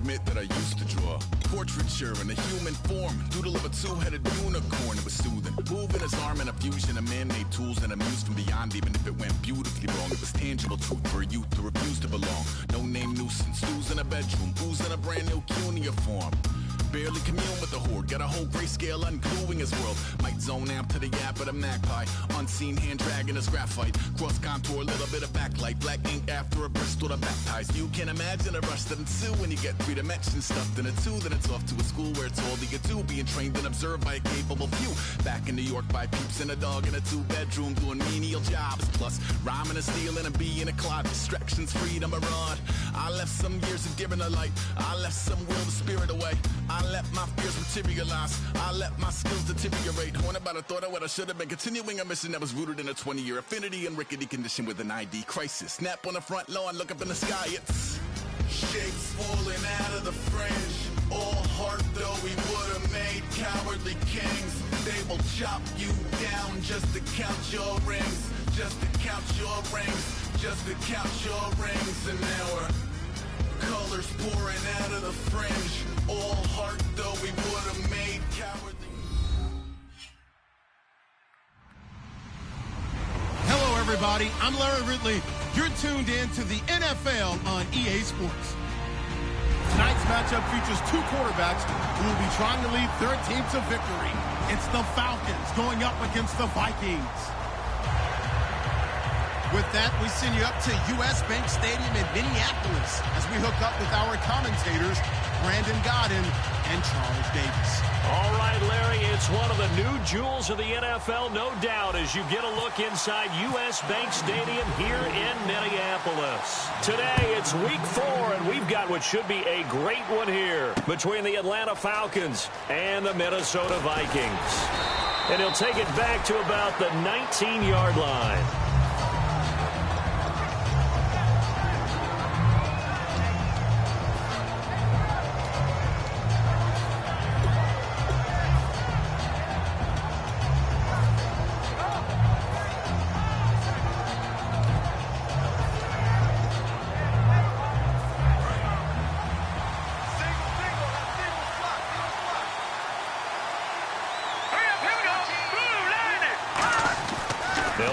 admit that I used to draw portraiture in a human form, doodle of a two-headed unicorn. It was soothing, moving his arm in a fusion of man-made tools and amused from beyond. Even if it went beautifully wrong, it was tangible truth for a youth to refuse to belong. No name nuisance, who's in a bedroom, who's in a brand new cuneiform. Barely commune with the horde, got a whole grayscale ungluing his world. Might zone amp to the yap of the magpie, unseen hand dragging his graphite. Cross contour, little bit of backlight, black ink after a Bristol to baptize. You can imagine a rush that ensue when you get 3 dimensions stuffed in a 2. Then it's off to a school where it's all that you do, being trained and observed by a capable few. Back in New York by peeps and a dog in a 2-bedroom doing menial jobs. Plus rhyming and stealing and being a clod, distractions, freedom, a rod. I left some years of giving a light, I left some will, the spirit away. I let my fears materialize, I let my skills deteriorate. Haunted by the thought of what I should have been, continuing a mission that was rooted in a 20-year affinity and rickety condition with an ID crisis. Snap on the front lawn, look up in the sky, it's shapes falling out of the fringe. All heart though we would have made cowardly kings. They will chop you down just to count your rings, just to count your rings, just to count your rings. And now we're colors pouring out of the fringe. All heart though we would have made cowardly. Hello everybody, I'm Larry Ridley. You're tuned in to the NFL on EA Sports. Tonight's matchup features 2 quarterbacks who will be trying to lead their team to victory. It's the Falcons going up against the Vikings. With that, we send you up to US Bank Stadium in Minneapolis as we hook up with our commentators, Brandon Godden and Charles Davis. All right, Larry, it's one of the new jewels of the NFL, no doubt, as you get a look inside US Bank Stadium here in Minneapolis. Today, it's week 4, and we've got what should be a great one here between the Atlanta Falcons and the Minnesota Vikings. And he'll take it back to about the 19-yard line.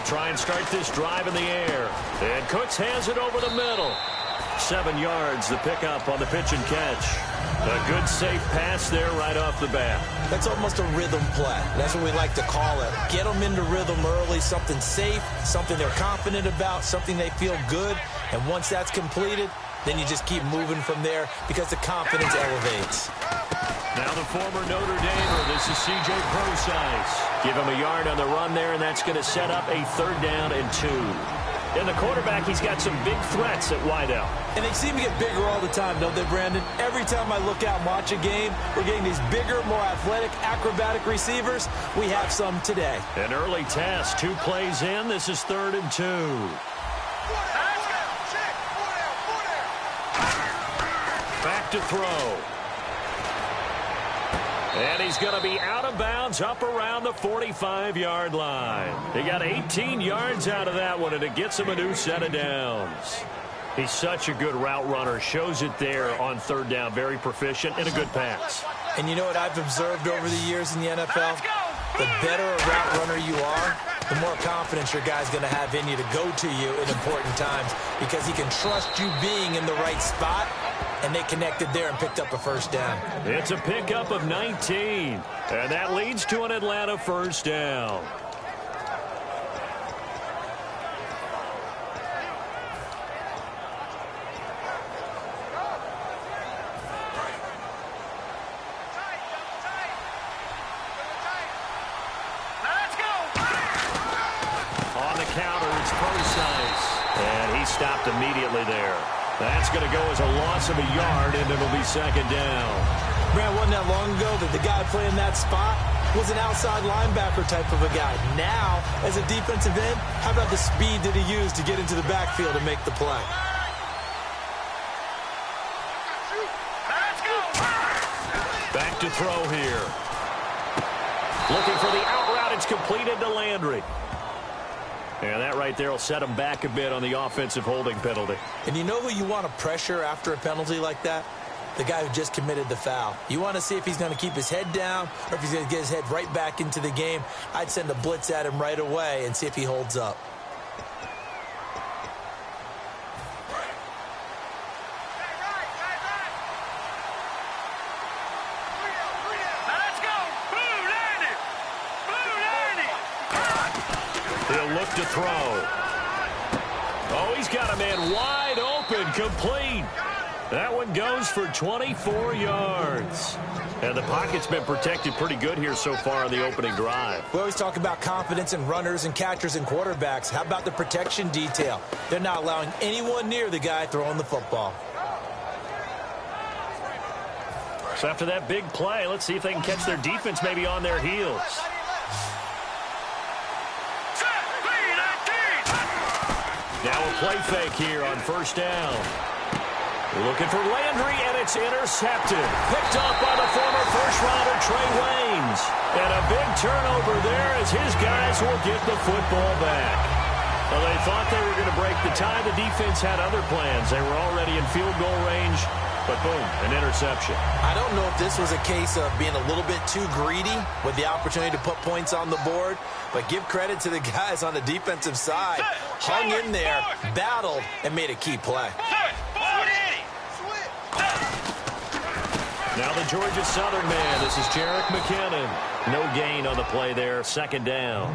Try and start this drive in the air. And Cooks has it over the middle. 7 yards, the pickup on the pitch and catch. A good, safe pass there right off the bat. That's almost a rhythm play. That's what we like to call it. Get them into rhythm early, something safe, something they're confident about, something they feel good. And once that's completed, then you just keep moving from there because the confidence elevates. Now the former Notre Damer, this is C.J. Prosise. Give him a yard on the run there, and that's going to set up a 3rd down and 2. And the quarterback, he's got some big threats at wideout. And they seem to get bigger all the time, don't they, Brandon? Every time I look out and watch a game, we're getting these bigger, more athletic, acrobatic receivers. We have some today. An early test, 2 plays in. This is 3rd and 2. Back to throw. And he's going to be out of bounds up around the 45-yard line. He got 18 yards out of that one, and it gets him a new set of downs. He's such a good route runner. Shows it there on 3rd down. Very proficient and a good pass. And you know what I've observed over the years in the NFL? The better a route runner you are, the more confidence your guy's going to have in you to go to you in important times because he can trust you being in the right spot. And they connected there and picked up a 1st down. It's a pickup of 19. And that leads to an Atlanta 1st down. On the counter, it's Prosise. And he stopped immediately there. That's going to go as a loss of a yard, and it'll be 2nd down. Brad, wasn't that long ago that the guy playing that spot was an outside linebacker type of a guy. Now, as a defensive end, how about the speed that he used to get into the backfield and make the play? Back to throw here. Looking for the out route. It's completed to Landry. And that right there will set him back a bit on the offensive holding penalty. And you know who you want to pressure after a penalty like that? the guy who just committed the foul. You want to see if he's going to keep his head down or if he's going to get his head right back into the game. I'd send a blitz at him right away and see if he holds up. He'll look to throw. Oh, he's got a man wide open, complete. That one goes for 24 yards. And the pocket's been protected pretty good here so far on the opening drive. We always talk about confidence in runners and catchers and quarterbacks. How about the protection detail? They're not allowing anyone near the guy throwing the football. So after that big play, let's see if they can catch their defense maybe on their heels. Now a play fake here on first down. Looking for Landry, and it's intercepted. Picked up by the former first-rounder Trey Waynes. And a big turnover there as his guys will get the football back. Well, they thought they were going to break the tie. The defense had other plans. They were already in field goal range, but boom, an interception. I don't know if this was a case of being a little bit too greedy with the opportunity to put points on the board, but give credit to the guys on the defensive side. Hung in there, battled, and made a key play. Now the Georgia Southern man. This is Jerick McKinnon. No gain on the play there. Second down.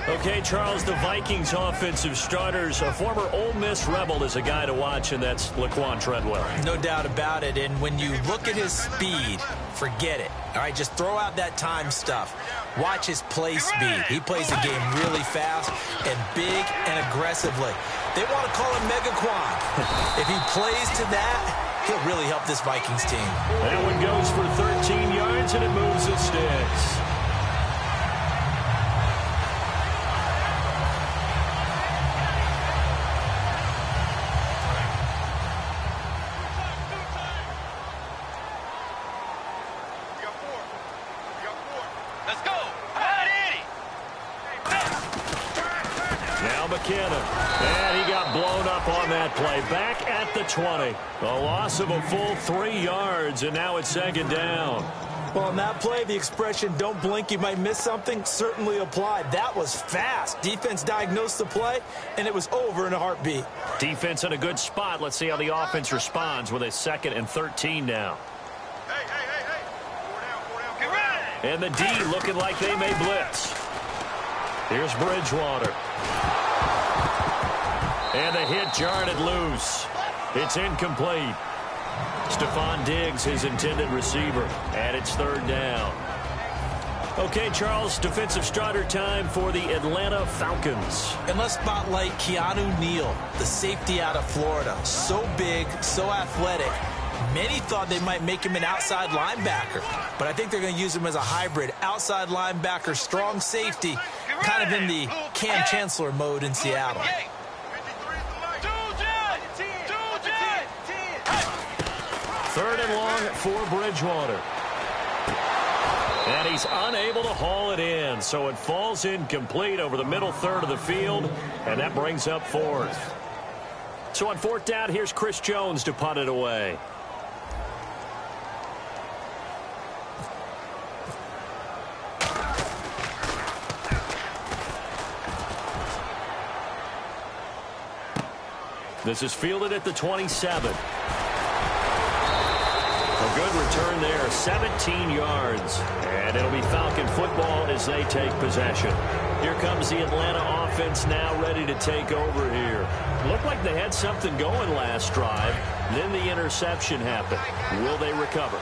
Okay, Charles, the Vikings offensive starters. A former Ole Miss Rebel is a guy to watch, and that's Laquan Treadwell. No doubt about it. And when you look at his speed, forget it. All right, just throw out that time stuff. Watch his play speed. He plays the game really fast and big and aggressively. They want to call him Megaquan. If he plays to that, he'll really help this Vikings team. That one goes for 13 yards, and it moves the sticks. Let's go. Now McKinnon. And he got blown up on that play. Back at the 20. A loss of a full 3 yards, and now it's second down. Well, on that play, the expression, don't blink, you might miss something, certainly applied. That was fast. Defense diagnosed the play, and it was over in a heartbeat. Defense in a good spot. Let's see how the offense responds with a 2nd and 13 now. And the D looking like they may blitz. Here's Bridgewater. And the hit jarred it loose. It's incomplete. Stephon Diggs, his intended receiver, and it's third down. Okay, Charles, defensive starter time for the Atlanta Falcons. And let's spotlight Keanu Neal, the safety out of Florida. So big, so athletic. Many thought they might make him an outside linebacker, but I think they're going to use him as a hybrid. Outside linebacker, strong safety, kind of in the Cam Chancellor mode in Seattle. Third and long for Bridgewater. And he's unable to haul it in, so it falls incomplete over the middle third of the field, and that brings up fourth. So on fourth down, here's Chris Jones to punt it away. This is fielded at the 27. A good return there, 17 yards. And it'll be Falcon football as they take possession. Here comes the Atlanta offense now ready to take over here. Looked like they had something going last drive. Then the interception happened. Will they recover?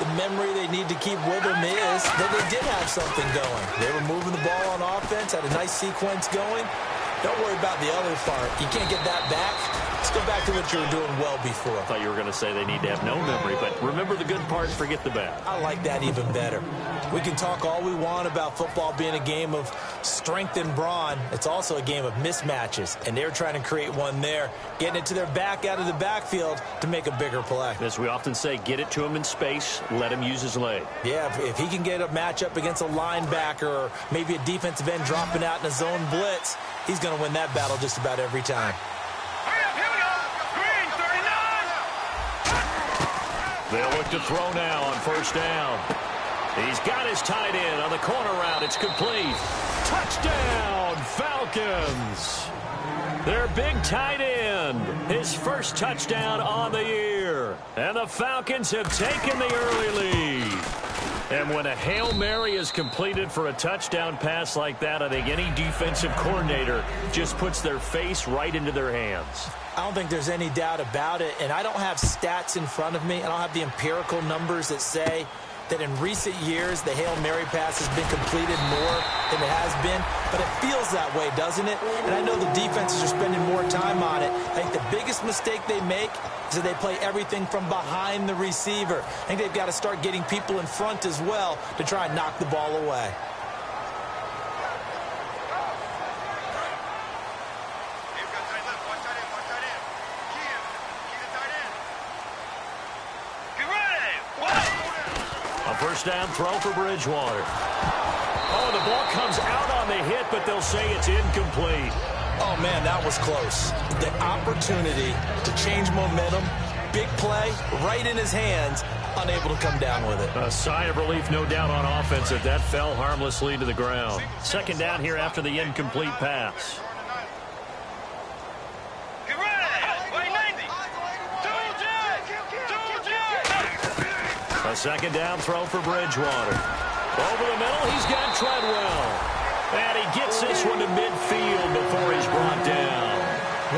The memory they need to keep with them is that they did have something going. They were moving the ball on offense, had a nice sequence going. Don't worry about the other part. You can't get that back. Let's go back to what you were doing well before. I thought you were going to say they need to have no memory, but remember the good part, forget the bad. I like that even better. We can talk all we want about football being a game of strength and brawn. It's also a game of mismatches, and they're trying to create one there, getting it to their back out of the backfield to make a bigger play. As we often say, get it to him in space, let him use his leg. Yeah, if he can get a matchup against a linebacker or maybe a defensive end dropping out in a zone blitz, he's going to win that battle just about every time. They'll look to throw now on first down. He's got his tight end on the corner route. It's complete. Touchdown, Falcons. Their big tight end, his first touchdown on the year. And the Falcons have taken the early lead. And when a Hail Mary is completed for a touchdown pass like that, I think any defensive coordinator just puts their face right into their hands. I don't think there's any doubt about it, and I don't have stats in front of me. I don't have the empirical numbers that say that in recent years the Hail Mary pass has been completed more than it has been, but it feels that way, doesn't it? And I know the defenses are spending more time on it. I think the biggest mistake they make is that they play everything from behind the receiver. I think they've got to start getting people in front as well to try and knock the ball away. First down throw for Bridgewater. Oh, the ball comes out on the hit, but they'll say it's incomplete. Oh, man, that was close. The opportunity to change momentum, big play, right in his hands, unable to come down with it. A sigh of relief, no doubt, on offense that that fell harmlessly to the ground. Second down here after the incomplete pass. A second down throw for Bridgewater. Over the middle, he's got Treadwell. And he gets this one to midfield before he's brought down.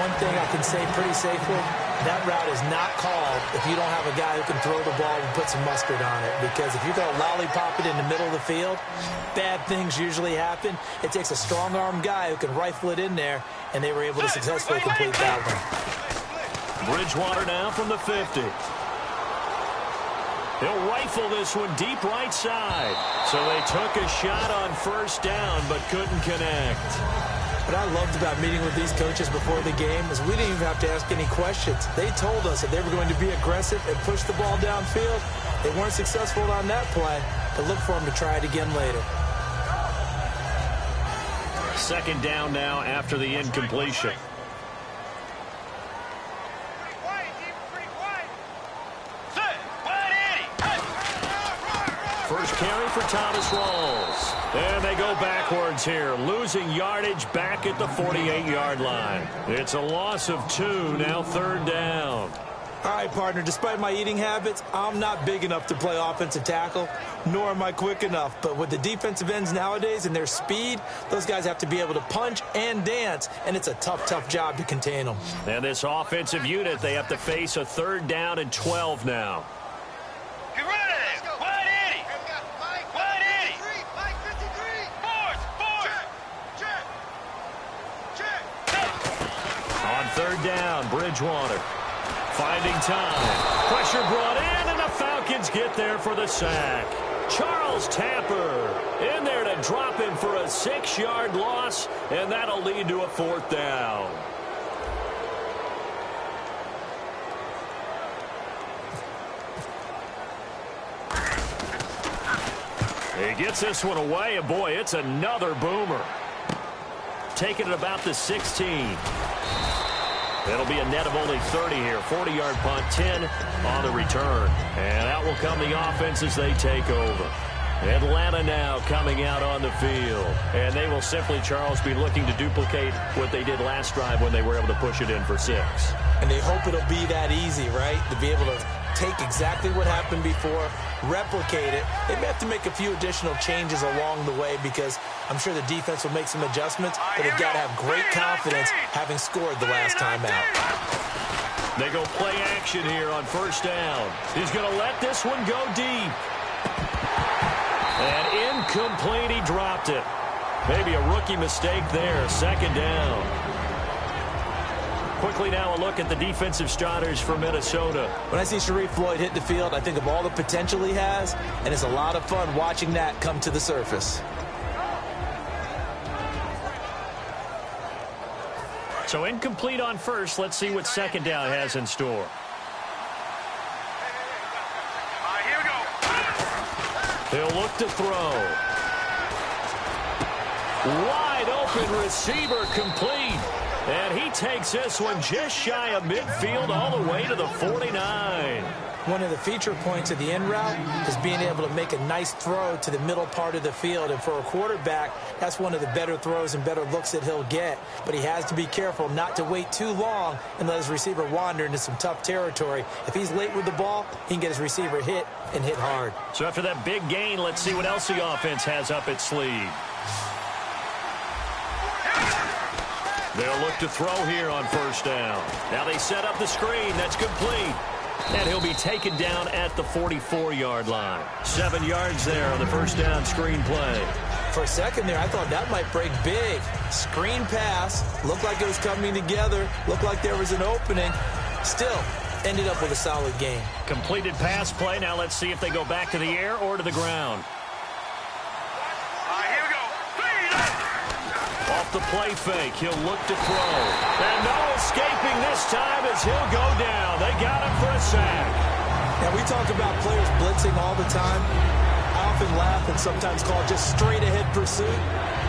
One thing I can say pretty safely, that route is not called if you don't have a guy who can throw the ball and put some mustard on it. Because if you're going to lollipop it in the middle of the field, bad things usually happen. It takes a strong-arm guy who can rifle it in there, and they were able to successfully complete that one. Bridgewater now from the 50. He'll rifle this one deep right side. So they took a shot on first down but couldn't connect. What I loved about meeting with these coaches before the game is we didn't even have to ask any questions. They told us that they were going to be aggressive and push the ball downfield. They weren't successful on that play, but look for them to try it again later. Second down now after the incompletion. First carry for Thomas Rawls. And they go backwards here, losing yardage back at the 48-yard line. It's a loss of 2, now third down. All right, partner, despite my eating habits, I'm not big enough to play offensive tackle, nor am I quick enough. But with the defensive ends nowadays and their speed, those guys have to be able to punch and dance, and it's a tough, tough job to contain them. And this offensive unit, they have to face a third down and 12 now. Third down, Bridgewater. Finding time. Pressure brought in, and the Falcons get there for the sack. Charles Tapper in there to drop him for a 6-yard loss, and that'll lead to a fourth down. He gets this one away, and boy, it's another boomer. Taking it about the 16. It'll be a net of only 30 here. 40-yard punt, 10 on the return. And out will come the offense as they take over. Atlanta now coming out on the field. And they will simply, Charles, be looking to duplicate what they did last drive when they were able to push it in for 6. And they hope it'll be that easy, right? To be able to take exactly what happened before, replicate it. They may have to make a few additional changes along the way because I'm sure the defense will make some adjustments, but they've got to have great confidence having scored the last time out. They go play action here on first down. He's going to let this one go deep. And incomplete, he dropped it. Maybe a rookie mistake there, second down. Quickly now a look at the defensive starters for Minnesota. When I see Sharif Floyd hit the field, I think of all the potential he has, and it's a lot of fun watching that come to the surface. So incomplete on first. Let's see what second down has in store. Here we go. He'll look to throw. Wide open receiver complete. And he takes this one just shy of midfield all the way to the 49. One of the feature points of the in route is being able to make a nice throw to the middle part of the field. And for a quarterback, that's one of the better throws and better looks that he'll get. But he has to be careful not to wait too long and let his receiver wander into some tough territory. If he's late with the ball, he can get his receiver hit and hit hard. So after that big gain, let's see what else the offense has up its sleeve. They'll look to throw here on first down. Now they set up the screen. That's complete. And he'll be taken down at the 44-yard line. 7 yards there on the first down screen play. For a second there, I thought that might break big. Screen pass. Looked like it was coming together. Looked like there was an opening. Still, ended up with a solid game. Completed pass play. Now let's see if they go back to the air or to the ground. Here we go. Off the play fake, he'll look to throw. And no escaping this time as he'll go down. They got him for a sack. Now, we talk about players blitzing all the time. I often laugh and sometimes call it just straight-ahead pursuit.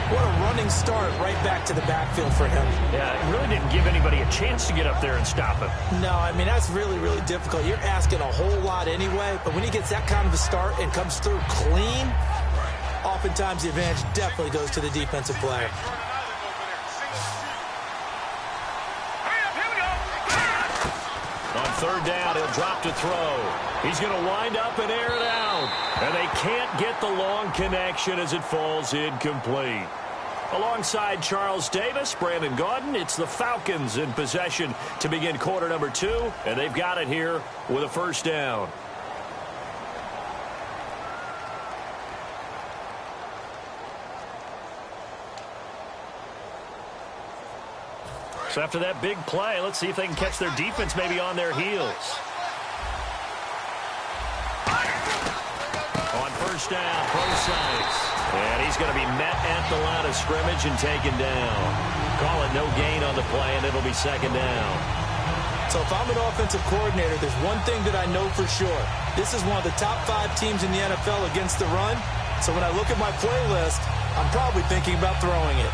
What a running start right back to the backfield for him. Yeah, it really didn't give anybody a chance to get up there and stop him. No, I mean, that's really, really difficult. You're asking a whole lot anyway, but when he gets that kind of a start and comes through clean, oftentimes the advantage definitely goes to the defensive player. On third down, he'll drop to throw. He's going to wind up and air it out. And they can't get the long connection as it falls incomplete. Alongside Charles Davis, Brandon Gaudin, it's the Falcons in possession to begin quarter number 2. And they've got it here with a first down. So after that big play, let's see if they can catch their defense maybe on their heels. On first down, Procise. And he's going to be met at the line of scrimmage and taken down. Call it no gain on the play, and it'll be second down. So if I'm an offensive coordinator, there's one thing that I know for sure. This is one of the top 5 teams in the NFL against the run. So when I look at my playlist, I'm probably thinking about throwing it.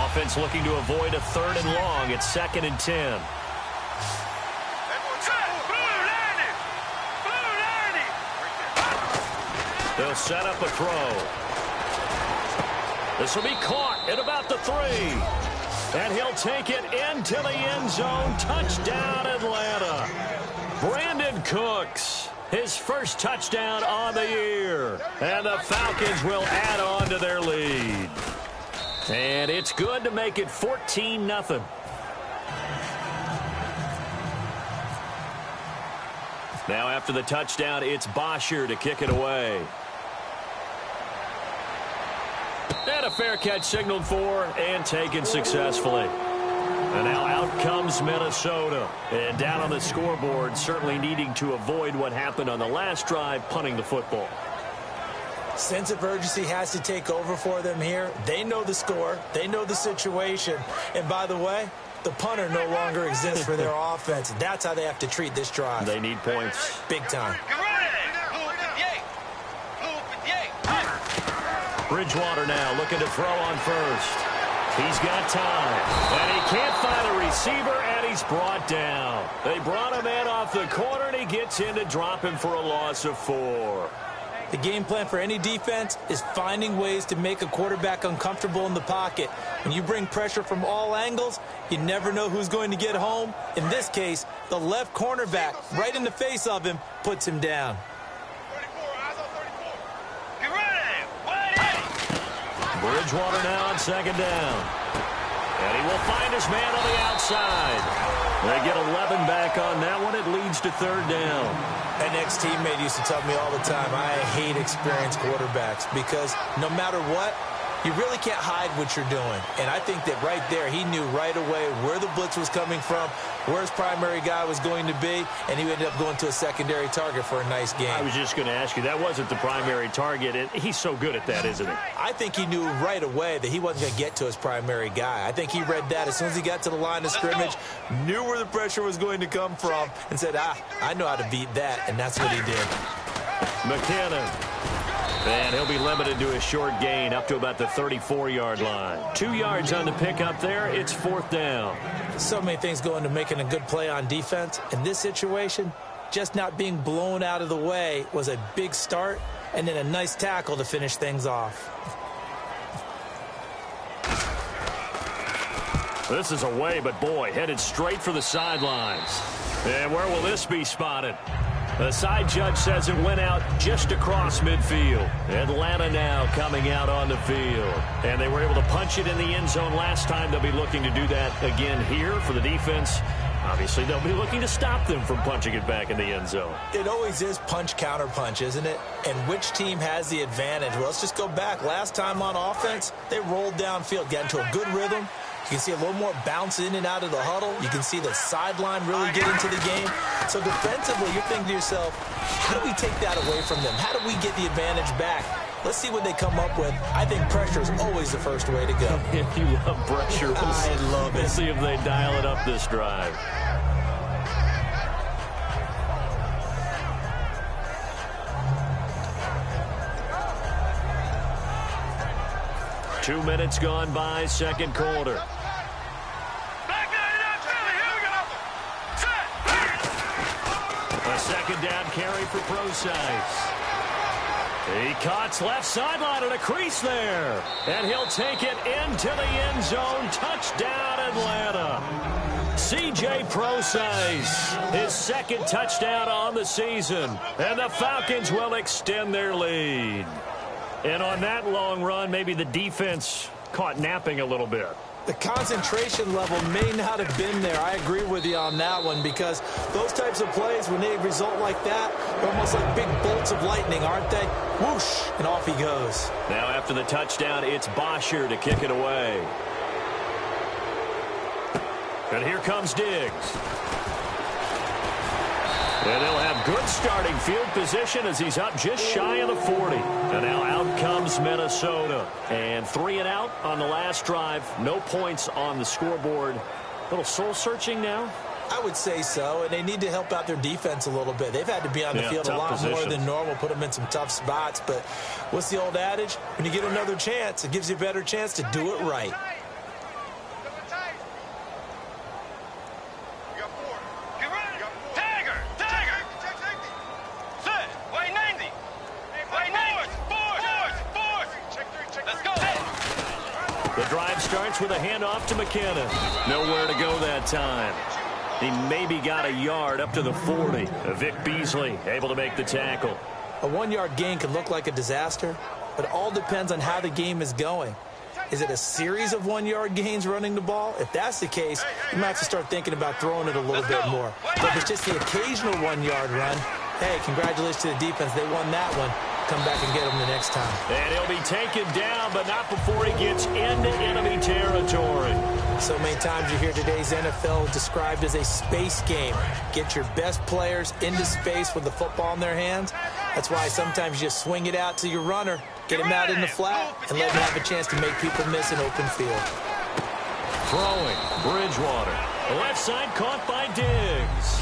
Offense looking to avoid a third and long. It's 2nd and 10. They'll set up a throw. This will be caught at about the 3. And he'll take it into the end zone. Touchdown, Atlanta. Brandon Cooks, his first touchdown on the year. And the Falcons will add on to their lead. And it's good to make it 14-0. Now after the touchdown, it's Bosher to kick it away. And a fair catch signaled for and taken successfully. And now out comes Minnesota. And down on the scoreboard, certainly needing to avoid what happened on the last drive, punting the football. Sense of urgency has to take over for them here. They know the score. They know the situation. And by the way, the punter no longer exists for their offense. That's how they have to treat this drive. They need points. Big time. Bridgewater now looking to throw on first. He's got time. And he can't find a receiver, and he's brought down. They brought him in off the corner, and he gets in to drop him for a loss of 4. The game plan for any defense is finding ways to make a quarterback uncomfortable in the pocket. When you bring pressure from all angles, you never know who's going to get home. In this case, the left cornerback, right in the face of him, puts him down. Bridgewater now on second down. And he will find his man on the outside. They get 11 back on that one. It leads to third down. An ex-teammate used to tell me all the time, I hate experienced quarterbacks because no matter what, you really can't hide what you're doing. And I think that right there, he knew right away where the blitz was coming from, where his primary guy was going to be, and he ended up going to a secondary target for a nice game. I was just going to ask you, that wasn't the primary target, and he's so good at that, isn't he? I think he knew right away that he wasn't going to get to his primary guy. I think he read that as soon as he got to the line of scrimmage, knew where the pressure was going to come from, and said, I know how to beat that, and that's what he did. McKinnon. And he'll be limited to a short gain up to about the 34-yard line. 2 yards on the pickup there. It's 4th down. So many things go into making a good play on defense. In this situation, just not being blown out of the way was a big start, and then a nice tackle to finish things off. This is away, but boy, headed straight for the sidelines. And where will this be spotted? The side judge says it went out just across midfield. Atlanta now coming out on the field. And they were able to punch it in the end zone last time. They'll be looking to do that again here for the defense. Obviously, they'll be looking to stop them from punching it back in the end zone. It always is punch, counter punch, isn't it? And which team has the advantage? Well, let's just go back. Last time on offense, they rolled downfield, got into a good rhythm. You can see a little more bounce in and out of the huddle. You can see the sideline really get into the game. So defensively, you're thinking to yourself, how do we take that away from them? How do we get the advantage back? Let's see what they come up with. I think pressure is always the first way to go. You love pressure. I love it. We'll see if they dial it up this drive. Two minutes gone by, second quarter. A second down carry for Procise. He cuts left sideline and a crease there. And he'll take it into the end zone. Touchdown, Atlanta. C.J. Procise, his second touchdown on the season. And the Falcons will extend their lead. And on that long run, maybe the defense caught napping a little bit. The concentration level may not have been there. I agree with you on that one, because those types of plays, when they result like that, they're almost like big bolts of lightning, aren't they? Whoosh, and off he goes. Now after the touchdown, it's Bosher to kick it away. And here comes Diggs. And he'll have good starting field position as he's up just shy of the 40. And now out comes Minnesota. And 3 and out on the last drive. No points on the scoreboard. A little soul-searching now? I would say so, and they need to help out their defense a little bit. They've had to be on the field a lot more than normal, put them in some tough spots. But what's the old adage? When you get another chance, it gives you a better chance to do it right. The drive starts with a handoff to McKinnon. Nowhere to go that time. He maybe got a yard up to the 40. Vic Beasley able to make the tackle. A 1-yard gain can look like a disaster, but it all depends on how the game is going. Is it a series of 1-yard gains running the ball? If that's the case, you might have to start thinking about throwing it a little bit more. But if it's just the occasional 1-yard run, hey, congratulations to the defense. They won that one. Come back and get him the next time. And he'll be taken down, but not before he gets into enemy territory. So many times you hear today's NFL described as a space game. Get your best players into space with the football in their hands. That's why sometimes you just swing it out to your runner, get him out in the flat, and let him have a chance to make people miss an open field. Throwing, Bridgewater. The left side caught by Diggs.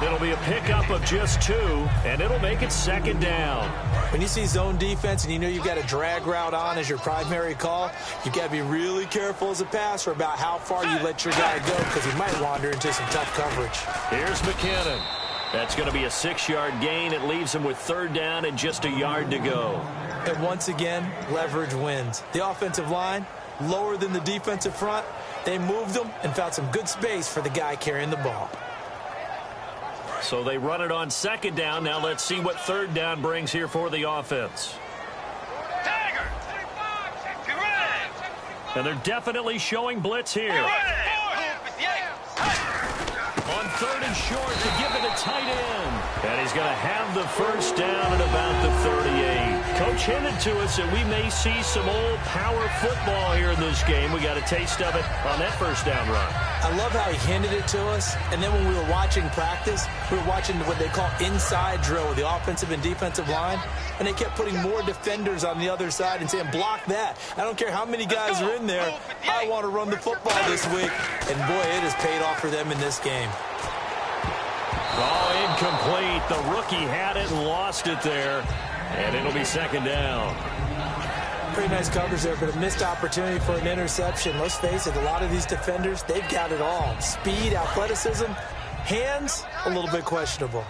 It'll be a pickup of just 2, and it'll make it second down. When you see zone defense and you know you've got a drag route on as your primary call, you've got to be really careful as a passer about how far you let your guy go, because he might wander into some tough coverage. Here's McKinnon. That's going to be a 6-yard gain. It leaves him with third down and just a yard to go. And once again, leverage wins. The offensive line, lower than the defensive front. They moved them and found some good space for the guy carrying the ball. So they run it on second down. Now let's see what third down brings here for the offense. And they're definitely showing blitz here. On third and short, to give it a tight end. And he's going to have the first down at about the 38. Coach hinted to us that we may see some old power football here in this game. We got a taste of it on that first down run. I love how he hinted it to us, and then when we were watching practice, we were watching what they call inside drill with the offensive and defensive line, and they kept putting more defenders on the other side and saying, block that. I don't care how many guys are in there. I want to run the football this week, and boy, it has paid off for them in this game. Oh, incomplete. The rookie had it and lost it there. And it'll be second down. Pretty nice coverage there, but a missed opportunity for an interception. Let's face it, a lot of these defenders, they've got it all. Speed, athleticism, hands, a little bit questionable.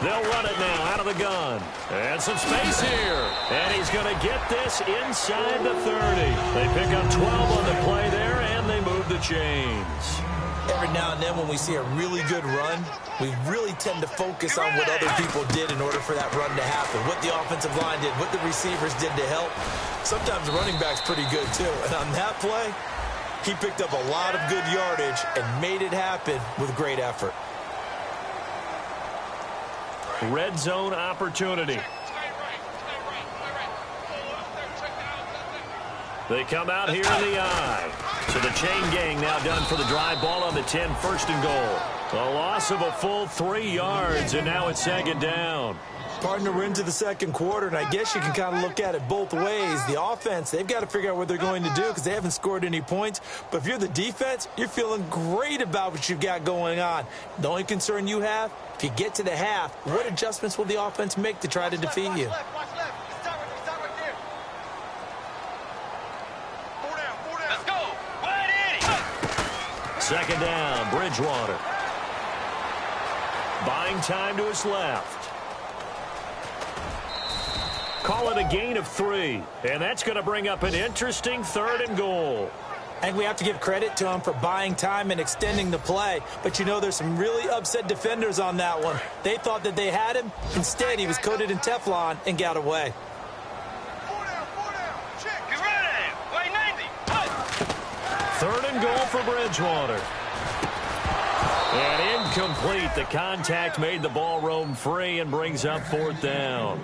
They'll run it now out of the gun. And some space here. And he's going to get this inside the 30. They pick up 12 on the play there, and they move the chains. Every now and then when we see a really good run, we really tend to focus on what other people did in order for that run to happen, what the offensive line did, what the receivers did to help. Sometimes the running back's pretty good too. And on that play, he picked up a lot of good yardage and made it happen with great effort. Red zone opportunity. They come out here in the eye. So the chain gang now done for the drive. Ball on the 10, first and goal. A loss of a full 3 yards, and now it's second down. Partner, we're into the second quarter, and I guess you can kind of look at it both ways. The offense, they've got to figure out what they're going to do because they haven't scored any points. But if you're the defense, you're feeling great about what you've got going on. The only concern you have, if you get to the half, what adjustments will the offense make to try to defeat you? Second down, Bridgewater. Buying time to his left. Call it a gain of 3. And that's going to bring up an interesting third and goal. I think we have to give credit to him for buying time and extending the play. But, you know, there's some really upset defenders on that one. They thought that they had him. Instead, he was coated in Teflon and got away. Third and goal for Bridgewater. And incomplete. The contact made the ball roam free and brings up fourth down.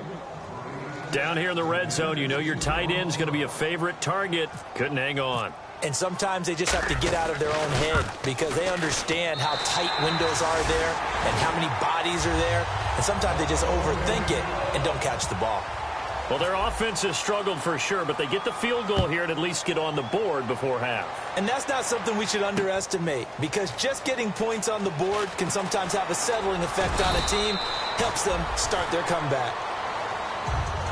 Down here in the red zone, you know your tight end's going to be a favorite target. Couldn't hang on. And sometimes they just have to get out of their own head because they understand how tight windows are there and how many bodies are there. And sometimes they just overthink it and don't catch the ball. Well, their offense has struggled for sure, but they get the field goal here and at least get on the board before half. And that's not something we should underestimate because just getting points on the board can sometimes have a settling effect on a team, helps them start their comeback.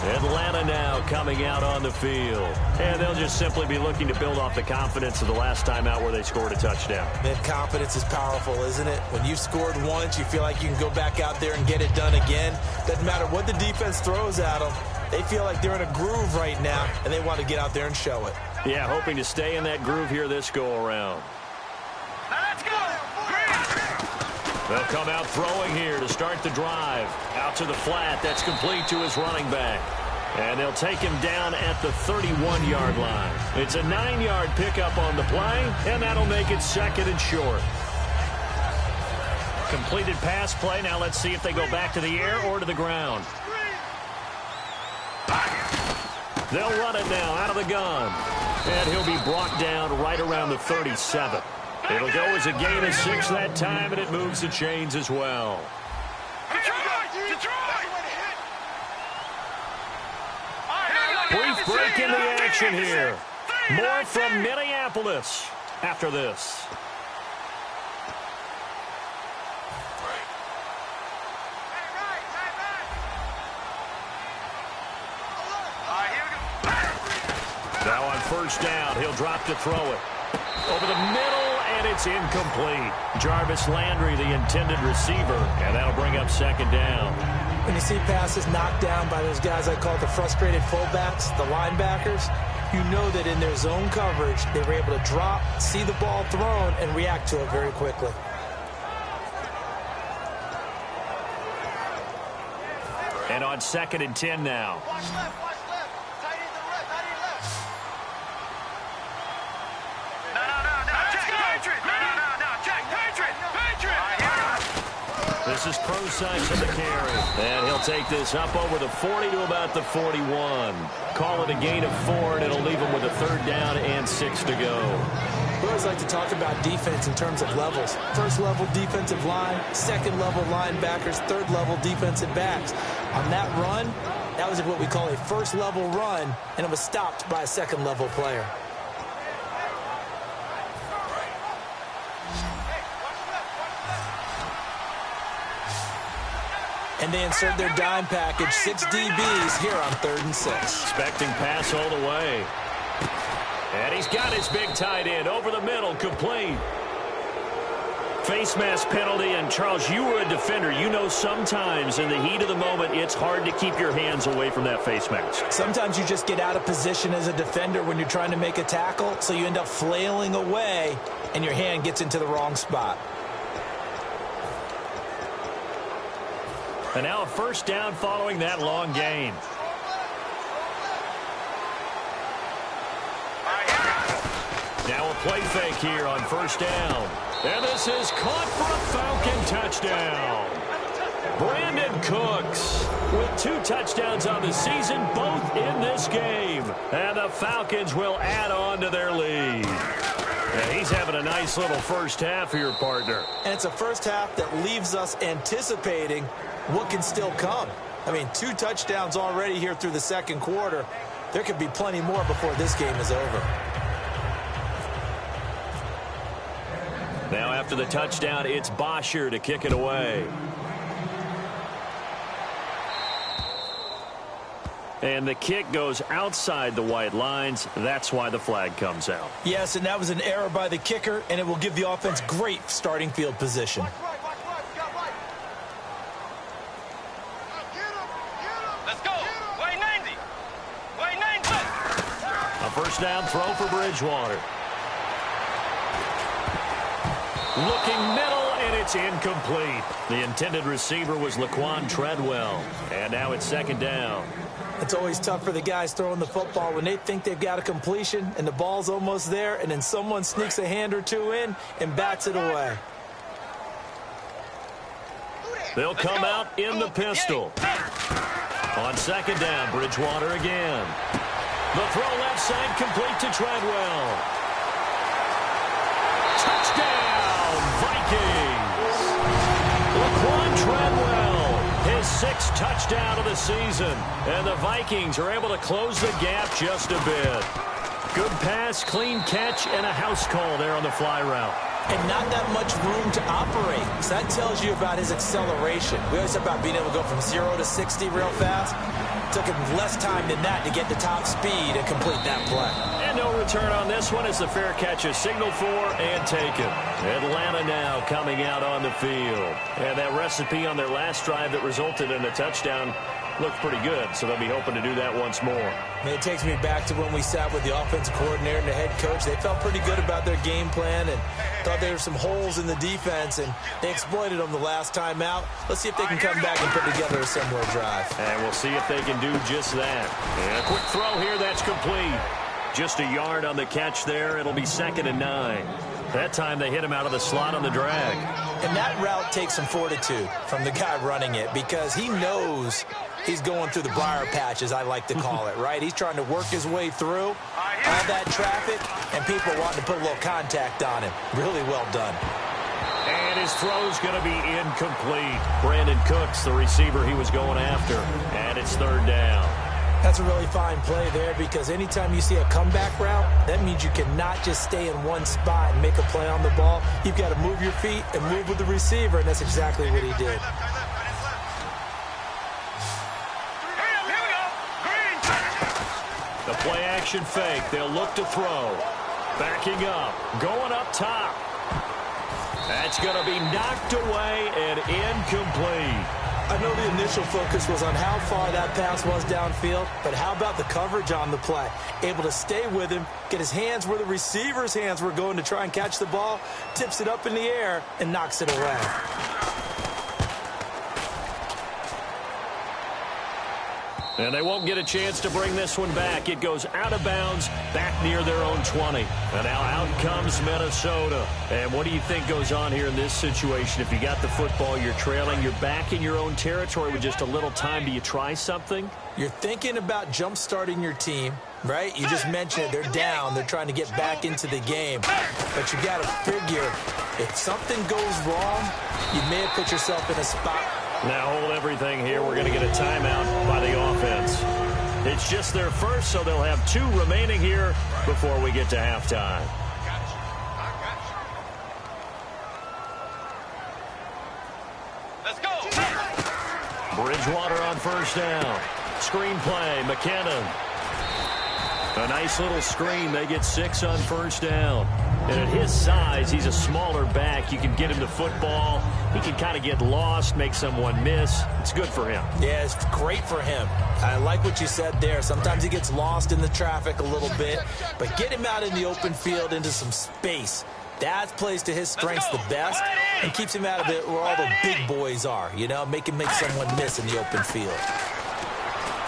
Atlanta now coming out on the field. And they'll just simply be looking to build off the confidence of the last time out where they scored a touchdown. Man, confidence is powerful, isn't it? When you've scored once, you feel like you can go back out there and get it done again. Doesn't matter what the defense throws at them. They feel like they're in a groove right now, and they want to get out there and show it. Yeah, hoping to stay in that groove here this go-around. Let's go! They'll come out throwing here to start the drive. Out to the flat. That's complete to his running back. And they'll take him down at the 31-yard line. It's a 9-yard pickup on the play, and that'll make it second and short. Completed pass play. Now let's see if they go back to the air or to the ground. They'll run it now out of the gun. And he'll be brought down right around the 37. It'll go as a gain of 6 that time, and it moves the chains as well. Brief break in the action here. More from Minneapolis after this. Now on first down, he'll drop to throw it. Over the middle, and it's incomplete. Jarvis Landry, the intended receiver, and that'll bring up second down. When you see passes knocked down by those guys I call the frustrated fullbacks, the linebackers, you know that in their zone coverage, they were able to drop, see the ball thrown, and react to it very quickly. And on second and 10 now. Watch left. Tight end to left. No. Check. Patriot. No. Check. Patriot. This is Prosykes in the carry. And he'll take this up over the 40 to about the 41. Call it a gain of 4, and it'll leave him with a third down and 6 to go. We always like to talk about defense in terms of levels. First level defensive line, second level linebackers, third level defensive backs. On that run, that was what we call a first level run, and it was stopped by a second level player. And they insert their dime package, 6 DBs here on 3rd and 6. Expecting pass all the way. And he's got his big tight end over the middle, complete. Face mask penalty, and Charles, you were a defender. You know sometimes in the heat of the moment, it's hard to keep your hands away from that face mask. Sometimes you just get out of position as a defender when you're trying to make a tackle, so you end up flailing away, and your hand gets into the wrong spot. And now a first down following that long gain. Now a play fake here on first down. And this is caught for a Falcon touchdown. Brandon Cooks with 2 touchdowns on the season, both in this game. And the Falcons will add on to their lead. And he's having a nice little first half here, partner. And it's a first half that leaves us anticipating what can still come. I mean, 2 touchdowns already here through the second quarter. There could be plenty more before this game is over. Now after the touchdown, it's Bosher to kick it away. And the kick goes outside the white lines. That's why the flag comes out. Yes, and that was an error by the kicker, and it will give the offense great starting field position. Let's go. Way 90. Way 90. A first down throw for Bridgewater. Looking middle, and it's incomplete. The intended receiver was Laquan Treadwell. And now it's second down. It's always tough for the guys throwing the football when they think they've got a completion and the ball's almost there, and then someone sneaks a hand or two in and bats it away. They'll come out in the pistol. On second down, Bridgewater again. The throw left side complete to Treadwell. Touchdown, Vikings. Laquan Treadwell, his 6th touchdown of the season. And the Vikings are able to close the gap just a bit. Good pass, clean catch, and a house call there on the fly route. And not that much room to operate. So that tells you about his acceleration. We always talk about being able to go from 0 to 60 real fast. It took him less time than that to get to top speed and complete that play. And no return on this one as the fair catch is signaled for and taken. Atlanta now coming out on the field. And that recipe on their last drive that resulted in a touchdown looked pretty good, so they'll be hoping to do that once more. And it takes me back to when we sat with the offensive coordinator and the head coach. They felt pretty good about their game plan and thought there were some holes in the defense, and they exploited them the last time out. Let's see if they can come back and put together a similar drive. And we'll see if they can do just that. And a quick throw here, that's complete. Just a yard on the catch there. It'll be 2nd and 9. That time they hit him out of the slot on the drag. And that route takes some fortitude from the guy running it because he knows he's going through the briar patch, as I like to call it, right? He's trying to work his way through all that traffic, and people wanting to put a little contact on him. Really well done. And his throw's going to be incomplete. Brandon Cooks, the receiver he was going after. And it's 3rd down. That's a really fine play there because anytime you see a comeback route, that means you cannot just stay in one spot and make a play on the ball. You've got to move your feet and move with the receiver, and that's exactly what he did. The play action fake. They'll look to throw. Backing up. Going up top. That's going to be knocked away and incomplete. I know the initial focus was on how far that pass was downfield, but how about the coverage on the play? Able to stay with him, get his hands where the receiver's hands were going to try and catch the ball, tips it up in the air, and knocks it away. And they won't get a chance to bring this one back. It goes out of bounds, back near their own 20. And now out comes Minnesota. And what do you think goes on here in this situation? If you got the football, you're trailing, you're back in your own territory with just a little time. Do you try something? You're thinking about jump-starting your team, right? You just mentioned it. They're down. They're trying to get back into the game. But you got to figure if something goes wrong, you may have put yourself in a spot. Now hold everything here. We're going to get a timeout by the offense. It's just their first, so they'll have 2 remaining here before we get to halftime. Let's go. Bridgewater on first down. Screen play, McKinnon. A nice little screen. They get 6 on first down. And at his size, he's a smaller back. You can get him the football. He can kind of get lost, make someone miss. It's good for him. Yeah, it's great for him. I like what you said there. Sometimes he gets lost in the traffic a little bit. But get him out in the open field into some space. That plays to his strengths the best and keeps him out of it where all the big boys are. You know, make someone miss in the open field.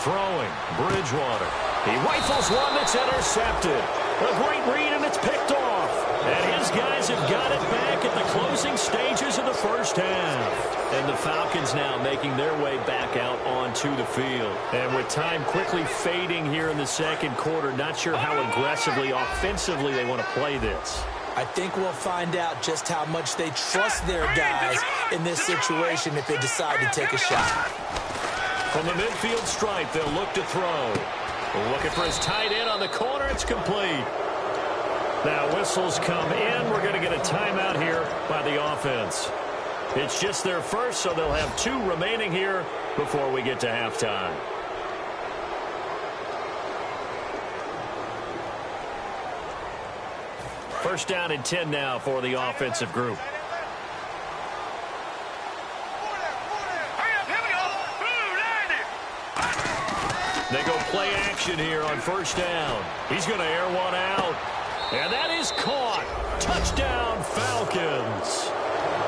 Throwing, Bridgewater. He rifles one that's intercepted. A great read, and it's picked off. And his guys have got it back at the closing stages of the first half. And the Falcons now making their way back out onto the field. And with time quickly fading here in the second quarter, not sure how aggressively, offensively they want to play this. I think we'll find out just how much they trust their guys in this situation if they decide to take a shot. From the midfield stripe, they'll look to throw. Looking for his tight end on the corner. It's complete. Now whistles come in. We're going to get a timeout here by the offense. It's just their first, so they'll have 2 remaining here before we get to halftime. First down and 10 now for the offensive group. They go play action here on first down. He's going to air one out. And that is caught. Touchdown, Falcons.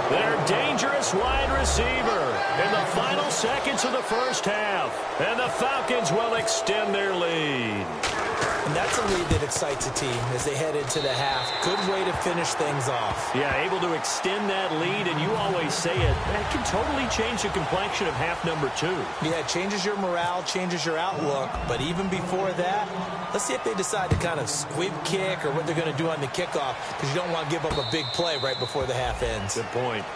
Their dangerous wide receiver in the final seconds of the first half. And the Falcons will extend their lead. And that's a lead that excites a team as they head into the half. Good way to finish things off. Yeah, able to extend that lead, and you always say it, that can totally change the complexion of half number 2. Yeah, it changes your morale, changes your outlook. But even before that, let's see if they decide to kind of squib kick or what they're going to do on the kickoff, because you don't want to give up a big play right before the half ends. Good point.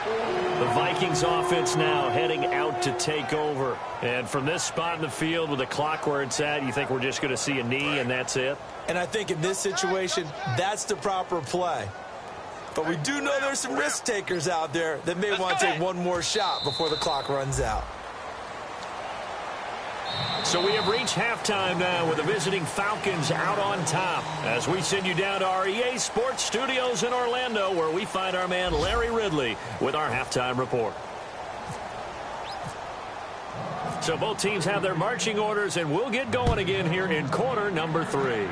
The Vikings offense now heading out to take over. And from this spot in the field with the clock where it's at, you think we're just going to see a knee and that's it? And I think in this situation, that's the proper play. But we do know there's some risk takers out there that may want to take one more shot before the clock runs out. So we have reached halftime now with the visiting Falcons out on top as we send you down to our EA Sports Studios in Orlando, where we find our man Larry Ridley with our halftime report. So both teams have their marching orders, and we'll get going again here in quarter number 3.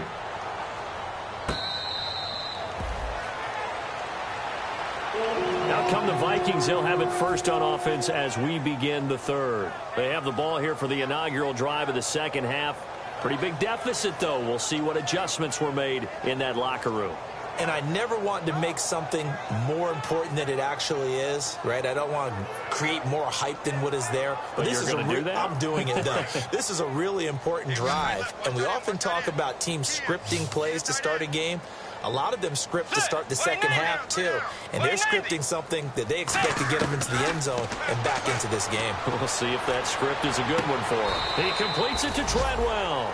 Out come the Vikings. They'll have it first on offense as we begin the third. They have the ball here for the inaugural drive of the second half. Pretty big deficit, though. We'll see what adjustments were made in that locker room. And I never want to make something more important than it actually is, right? I don't want to create more hype than what is there. But this you're going to do that? I'm doing it, though. This is a really important drive. And we often talk about teams scripting plays to start a game. A lot of them script to start the second half, too. And they're scripting something that they expect to get them into the end zone and back into this game. We'll see if that script is a good one for him. He completes it to Treadwell.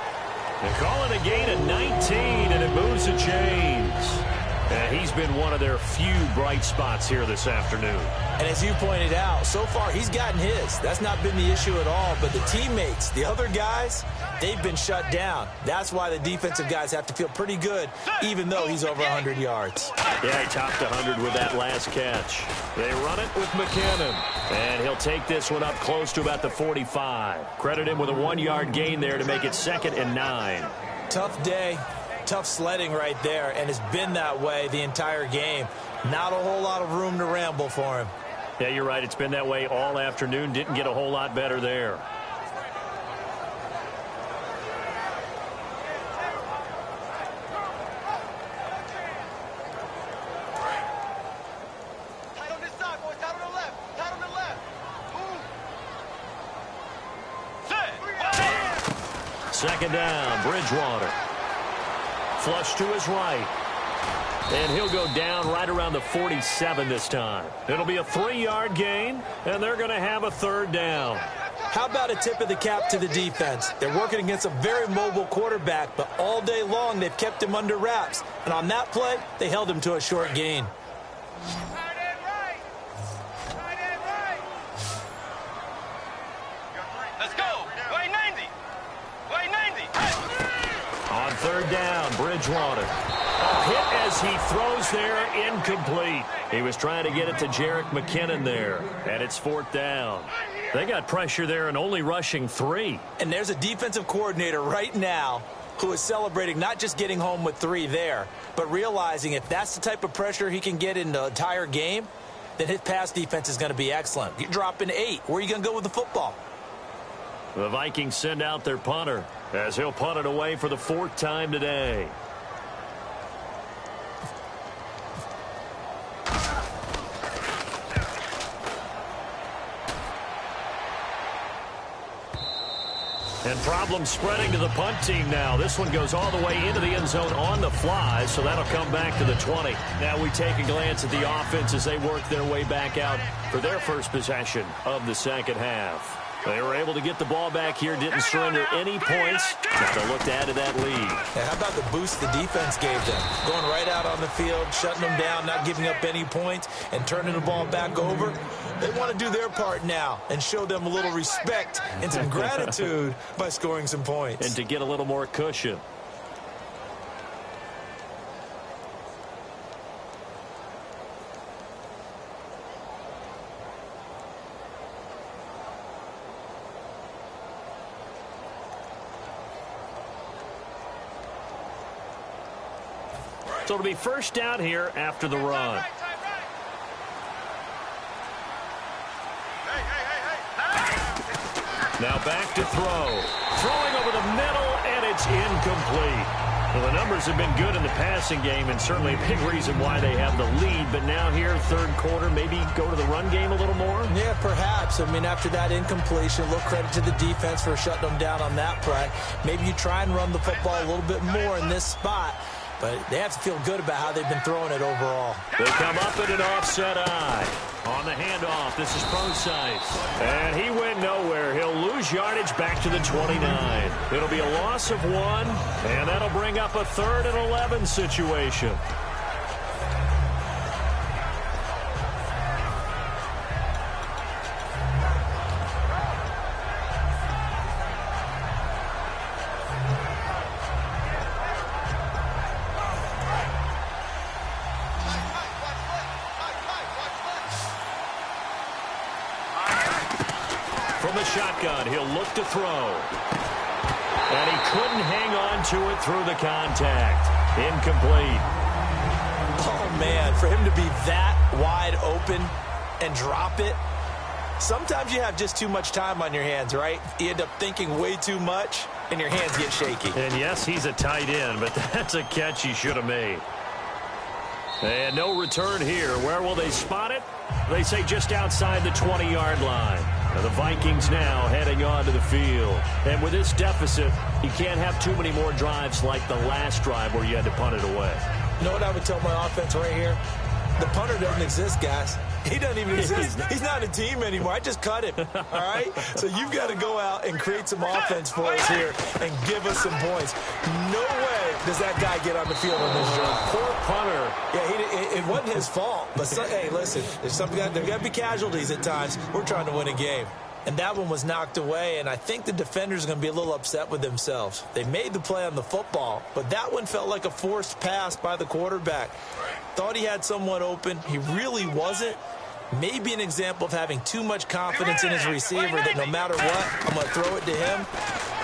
They call it a gain of 19, and it moves the chains. And he's been one of their few bright spots here this afternoon. And as you pointed out, so far he's gotten his. That's not been the issue at all. But the teammates, the other guys, they've been shut down. That's why the defensive guys have to feel pretty good, even though he's over 100 yards. Yeah, he topped 100 with that last catch. They run it with McKinnon. And he'll take this one up close to about the 45. Credit him with a 1-yard gain there to make it 2nd and 9. Tough day. Tough sledding right there, and it's been that way the entire game. Not a whole lot of room to ramble for him. Yeah, you're right. It's been that way all afternoon. Didn't get a whole lot better there. Tight on this side, boys. Tight on the left. Tight on the left. Move. Second down, Bridgewater. Flush to his right. And he'll go down right around the 47 this time. It'll be a 3-yard gain, and they're going to have a 3rd down. How about a tip of the cap to the defense? They're working against a very mobile quarterback, but all day long they've kept him under wraps. And on that play, they held him to a short gain. down. Bridgewater. A hit as he throws there, incomplete. He was trying to get it to Jerick McKinnon there, and it's 4th down. They got pressure there and only rushing 3. And there's a defensive coordinator right now who is celebrating not just getting home with 3 there, but realizing if that's the type of pressure he can get in the entire game, then his pass defense is going to be excellent. You're dropping 8. Where are you going to go with the football? The Vikings send out their punter as he'll punt it away for the 4th time today. And problems spreading to the punt team now. This one goes all the way into the end zone on the fly, so that'll come back to the 20. Now we take a glance at the offense as they work their way back out for their first possession of the second half. They were able to get the ball back here, didn't surrender any points. Now they'll look to add to that lead. And how about the boost the defense gave them? Going right out on the field, shutting them down, not giving up any points, and turning the ball back over. They want to do their part now and show them a little respect and some gratitude by scoring some points. And to get a little more cushion. So it'll be first down here after the run. Now back to throw. Throwing over the middle, and it's incomplete. Well, the numbers have been good in the passing game, and certainly a big reason why they have the lead. But now here, third quarter, maybe go to the run game a little more? Yeah, perhaps. I mean, after that incompletion, a little credit to the defense for shutting them down on that play. Maybe you try and run the football a little bit more in this spot. But they have to feel good about how they've been throwing it overall. They come up in an offset eye. On the handoff, this is Procise. And he went nowhere. He'll lose yardage back to the 29. It'll be a loss of 1, and that'll bring up a 3rd and 11 situation. From the shotgun, he'll look to throw. And he couldn't hang on to it through the contact. Incomplete. Oh, man, for him to be that wide open and drop it, sometimes you have just too much time on your hands, right? You end up thinking way too much, and your hands get shaky. And, yes, he's a tight end, but that's a catch he should have made. And no return here. Where will they spot it? They say just outside the 20-yard line. Now the Vikings now heading onto the field. And with this deficit, you can't have too many more drives like the last drive where you had to punt it away. You know what I would tell my offense right here? The punter doesn't exist, guys. He doesn't even exist. He's not a team anymore. I just cut him, all right? So you've got to go out and create some offense for us here and give us some points. No way does that guy get on the field on this drive. Poor punter. Yeah, it wasn't his fault. But, hey, listen, there's got to be casualties at times. We're trying to win a game. And that one was knocked away, and I think the defenders are going to be a little upset with themselves. They made the play on the football, but that one felt like a forced pass by the quarterback. Thought he had someone open. He really wasn't. Maybe an example of having too much confidence in his receiver that no matter what, I'm going to throw it to him.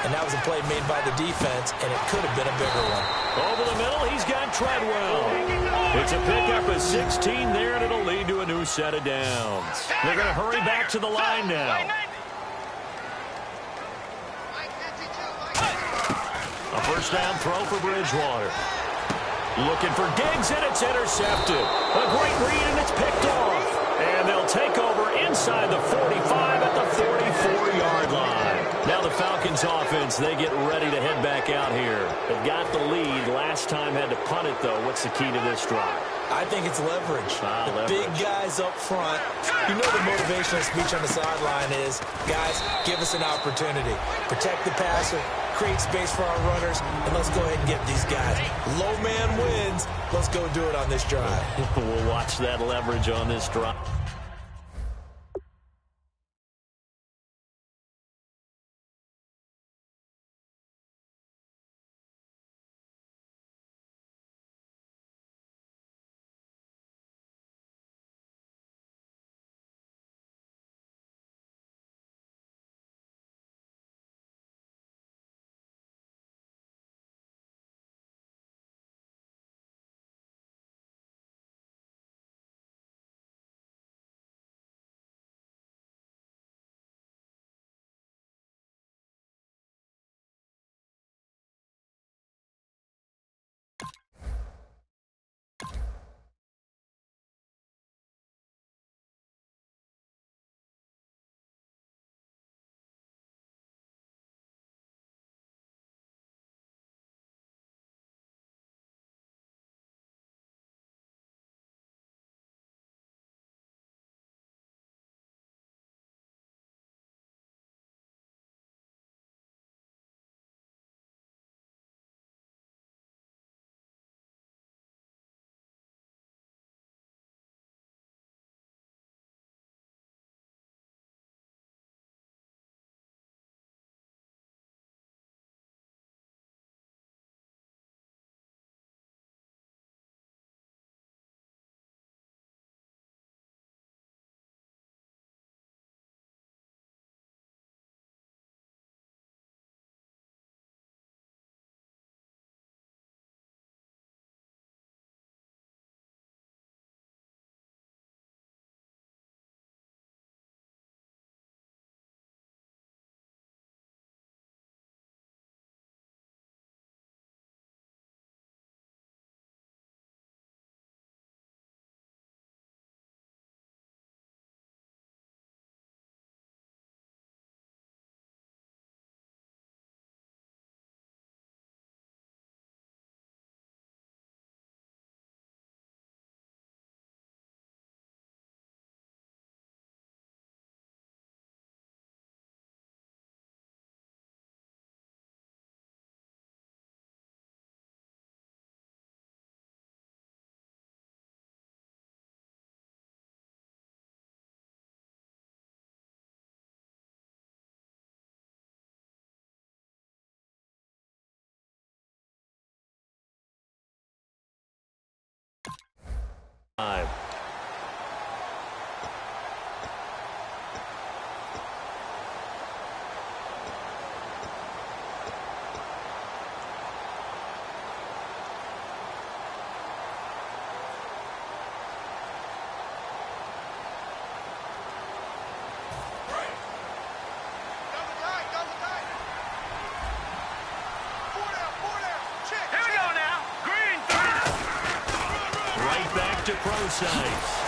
And that was a play made by the defense, and it could have been a bigger one. Over the middle, he's got Treadwell. It's a pickup of 16 there, and it'll lead to a new set of downs. They're going to hurry back to the line now. A first down throw for Bridgewater. Looking for Diggs, and it's intercepted. A great read, and it's picked off. And they'll take over inside the 45 at the 44-yard line. Now the Falcons offense, they get ready to head back out here. They've got the lead. Last time had to punt it, though. What's the key to this drive? I think it's leverage. The big guys up front. You know the motivational speech on the sideline is, guys, give us an opportunity. Protect the passer, create space for our runners, and let's go ahead and get these guys. Low man wins. Let's go do it on this drive. We'll watch that leverage on this drive.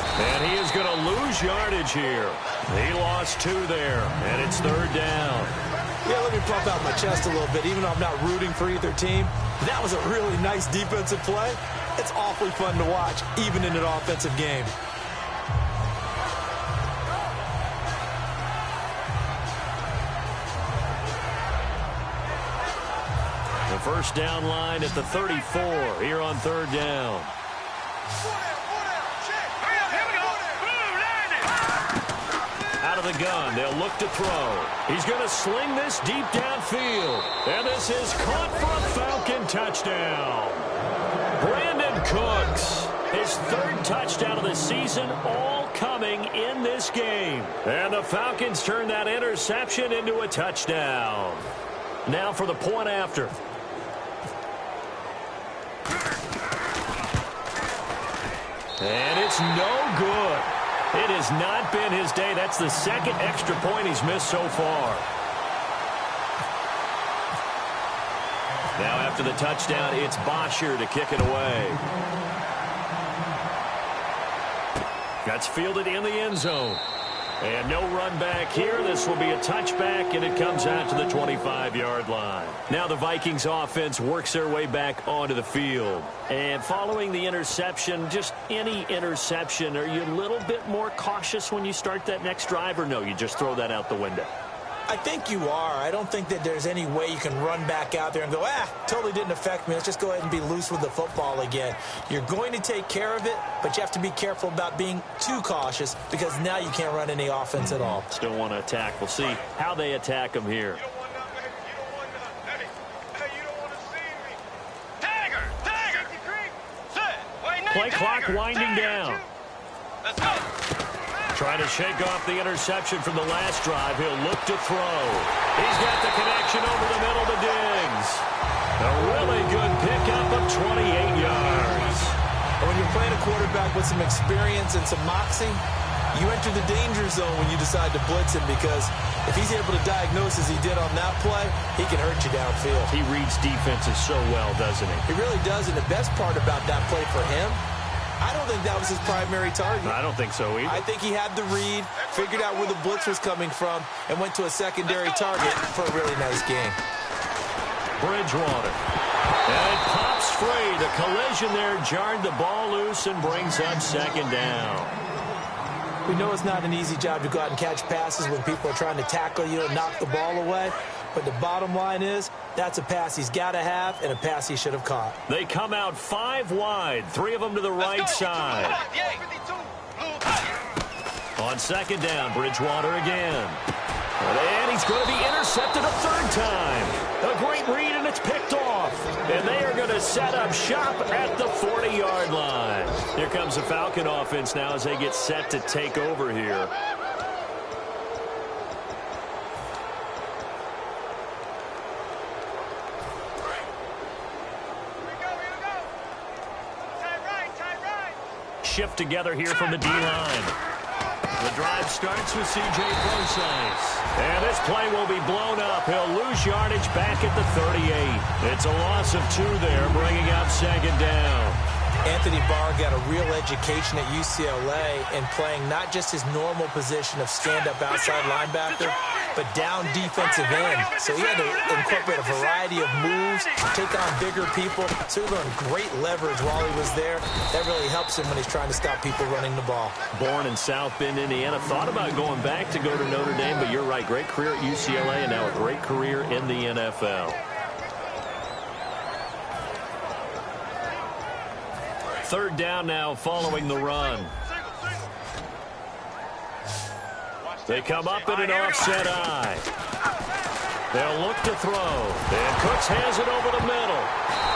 And he is going to lose yardage here. He lost 2 there, and it's 3rd down. Yeah, let me pump out my chest a little bit. Even though I'm not rooting for either team, that was a really nice defensive play. It's awfully fun to watch, even in an offensive game. The first down line at the 34 here on 3rd down. Out of the gun, they'll look to throw. He's going to sling this deep downfield. And this is caught for a Falcon touchdown. Brandon Cooks, his 3rd touchdown of the season, all coming in this game. And the Falcons turn that interception into a touchdown. Now for the point after. And it's no good. It has not been his day. That's the 2nd extra point he's missed so far. Now after the touchdown, it's Bosher to kick it away. That's fielded in the end zone. And no run back here. This will be a touchback, and it comes out to the 25-yard line. Now the Vikings offense works their way back onto the field. And following the interception, just any interception, are you a little bit more cautious when you start that next drive, or no, you just throw that out the window? I think you are. I don't think that there's any way you can run back out there and go, totally didn't affect me. Let's just go ahead and be loose with the football again. You're going to take care of it, but you have to be careful about being too cautious because now you can't run any offense at all. Still want to attack. We'll see how they attack him here. Play clock winding down. Let's go. Trying to shake off the interception from the last drive. He'll look to throw. He's got the connection over the middle to Diggs. A really good pickup of 28 yards. And when you're playing a quarterback with some experience and some moxie, you enter the danger zone when you decide to blitz him because if he's able to diagnose as he did on that play, he can hurt you downfield. He reads defenses so well, doesn't he? He really does, and the best part about that play for him, I don't think that was his primary target. I don't think so either. I think he had the read, figured out where the blitz was coming from, and went to a secondary target for a really nice game. Bridgewater. And it pops free. The collision there jarred the ball loose and brings up 2nd down. We know it's not an easy job to go out and catch passes when people are trying to tackle you and knock the ball away. But the bottom line is, that's a pass he's got to have and a pass he should have caught. They come out 5 wide, 3 of them to the right side. On 2nd down, Bridgewater again. And he's going to be intercepted a 3rd time. A great read, and it's picked off. And they are going to set up shop at the 40-yard line. Here comes the Falcon offense now as they get set to take over here. Shift together here from the D-line. The drive starts with C.J. Procise. And this play will be blown up. He'll lose yardage back at the 38. It's a loss of 2 there, bringing up 2nd down. Anthony Barr got a real education at UCLA in playing not just his normal position of stand-up outside linebacker, but down defensive end. So he had to incorporate a variety of moves, take on bigger people. So he learned great leverage while he was there. That really helps him when he's trying to stop people running the ball. Born in South Bend, Indiana. Thought about going back to go to Notre Dame, but you're right. Great career at UCLA and now a great career in the NFL. 3rd down now following the run. They come up in an offset eye. They'll look to throw. And Cooks has it over the middle.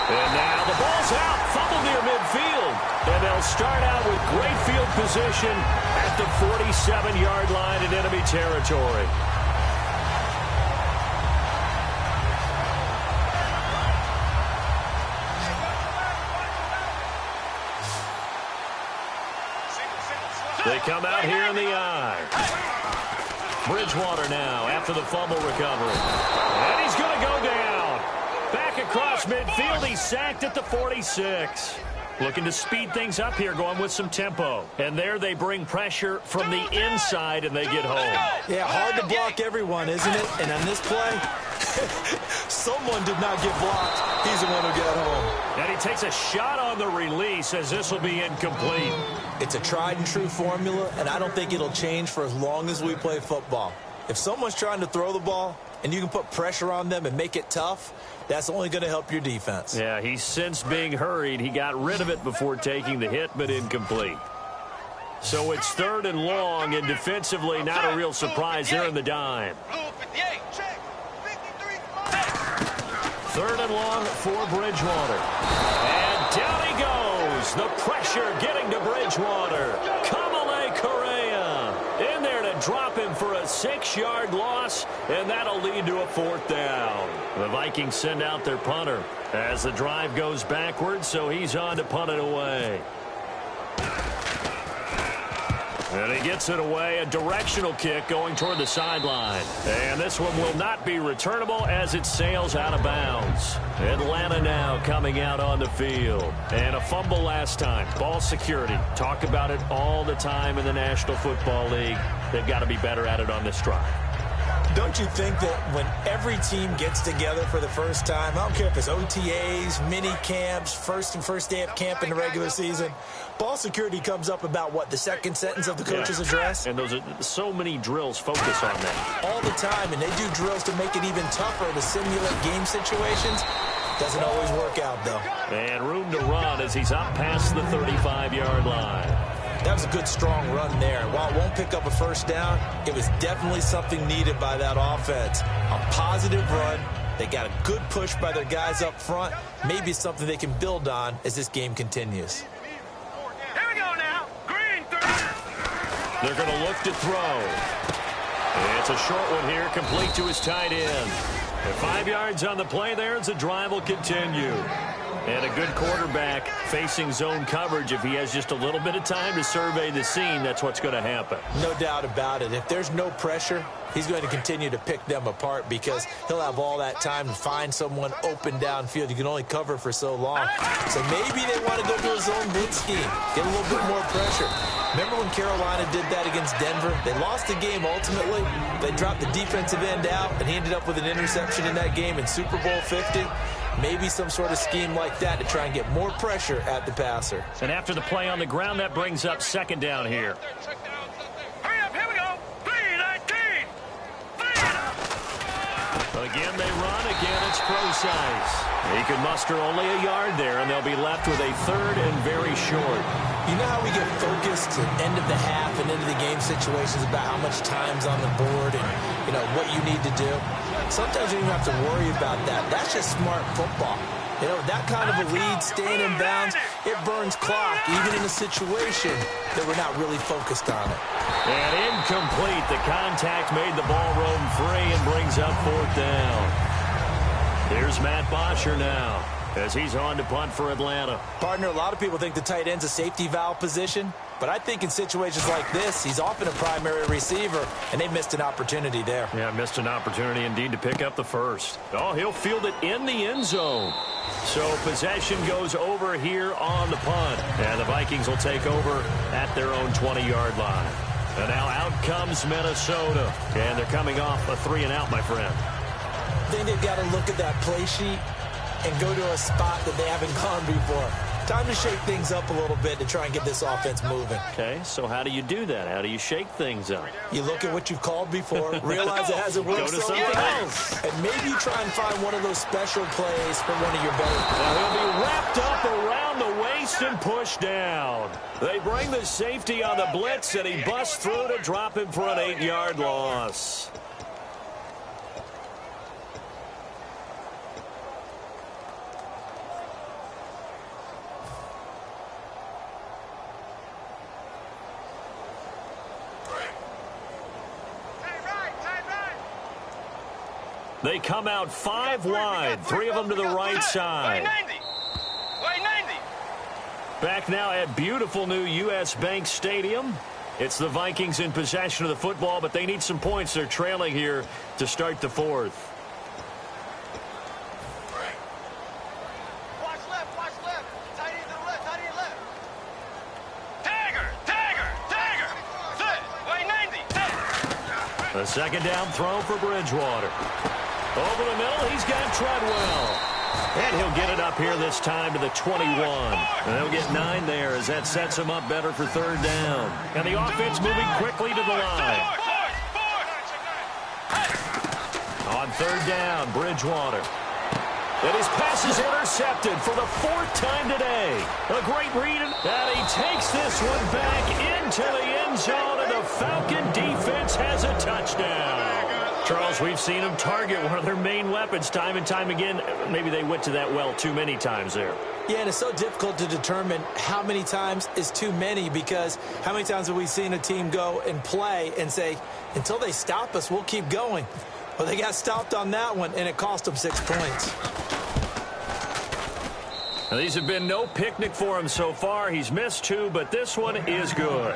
And now the ball's out, fumble near midfield. And they'll start out with great field position at the 47-yard line in enemy territory. They come out here in the eye. Bridgewater now after the fumble recovery. And he's going to go down. Back across midfield. He's sacked at the 46. Looking to speed things up here, going with some tempo. And there they bring pressure from the inside, and they get home. Yeah, hard to block everyone, isn't it? And on this play, someone did not get blocked. He's the one who got home. And he takes a shot on the release as this will be incomplete. It's a tried-and-true formula, and I don't think it'll change for as long as we play football. If someone's trying to throw the ball and you can put pressure on them and make it tough, that's only going to help your defense. Yeah, he's since being hurried. He got rid of it before taking the hit, but incomplete. So it's 3rd and long, and defensively not a real surprise there in the dime. 3rd and long for Bridgewater. And down he goes. The pressure getting to Bridgewater. Kamale Correa in there to drop him for a 6-yard loss, and that'll lead to a 4th down. The Vikings send out their punter as the drive goes backwards, so he's on to punt it away. And he gets it away, a directional kick going toward the sideline. And this one will not be returnable as it sails out of bounds. Atlanta now coming out on the field. And a fumble last time. Ball security. Talk about it all the time in the National Football League. They've got to be better at it on this drive. Don't you think that when every team gets together for the first time, I don't care if it's OTAs, mini camps, first day of camp in the regular season, ball security comes up about, what, the second sentence of the coach's address? And those are so many drills focus on that. All the time, and they do drills to make it even tougher to simulate game situations. Doesn't always work out, though. And room to run as he's up past the 35-yard line. That was a good, strong run there. While it won't pick up a first down, it was definitely something needed by that offense. A positive run. They got a good push by their guys up front. Maybe something they can build on as this game continues. Here we go now. Green 30. They're going to look to throw. It's a short one here, complete to his tight end. And 5 yards on the play there as the drive will continue. And a good quarterback facing zone coverage. If he has just a little bit of time to survey the scene, that's what's going to happen. No doubt about it. If there's no pressure, he's going to continue to pick them apart because he'll have all that time to find someone open downfield. You can only cover for so long. So maybe they want to go to a zone blitz scheme, get a little bit more pressure. Remember when Carolina did that against Denver? They lost the game ultimately. They dropped the defensive end out, and he ended up with an interception in that game in Super Bowl 50. Maybe some sort of scheme like that to try and get more pressure at the passer. And after the play on the ground, that brings up 2nd down here. Hurry up, here we go. 3-19. Again, they run. Again, it's Procise. He could muster only a yard there, and they'll be left with a 3rd and very short. You know how we get focused at end of the half and into the game situations about how much time's on the board and, you know, what you need to do? Sometimes you don't even have to worry about that. That's just smart football. You know, that kind of a lead, staying in bounds, it burns clock, even in a situation that we're not really focused on it. And incomplete. The contact made the ball roam free and brings up 4th down. Here's Matt Bosher now as he's on to punt for Atlanta. Partner, a lot of people think the tight end's a safety valve position, but I think in situations like this, he's often a primary receiver, and they missed an opportunity there. Yeah, missed an opportunity indeed to pick up the first. Oh, he'll field it in the end zone. So possession goes over here on the punt, and the Vikings will take over at their own 20-yard line. And now out comes Minnesota, and they're coming off a 3-and-out, my friend. I think they've got to look at that play sheet and go to a spot that they haven't gone before. Time to shake things up a little bit to try and get this offense moving. Okay, so how do you do that? How do you shake things up? You look at what you've called before, realize it hasn't worked Go to so something well, else. and maybe you try and find one of those special plays from one of your better. Now he'll be wrapped up around the waist and pushed down. They bring the safety on the blitz, and he busts through to drop him for an 8-yard loss. They come out 5 wide, 3 of them to the right side. Back now at beautiful new U.S. Bank Stadium. It's the Vikings in possession of the football, but they need some points. They're trailing here to start the fourth. Watch left. Tight end to the left, tight end left. Tagger. Sit. Wait, 90. The second down throw for Bridgewater. Over the middle, he's got Treadwell. And he'll get it up here this time to the 21. And they'll get 9 there as that sets him up better for third down. And the offense moving quickly to the line. On third down, Bridgewater. And his pass is intercepted for the 4th time today. A great read. And he takes this one back into the end zone, and the Falcon defense has a touchdown. Charles, we've seen them target one of their main weapons time and time again. Maybe they went to that well too many times there. Yeah, and it's so difficult to determine how many times is too many, because how many times have we seen a team go and play and say, until they stop us, we'll keep going. Well, they got stopped on that one, and it cost them 6 points. Now, these have been no picnic for him so far. He's missed 2, but this one is good.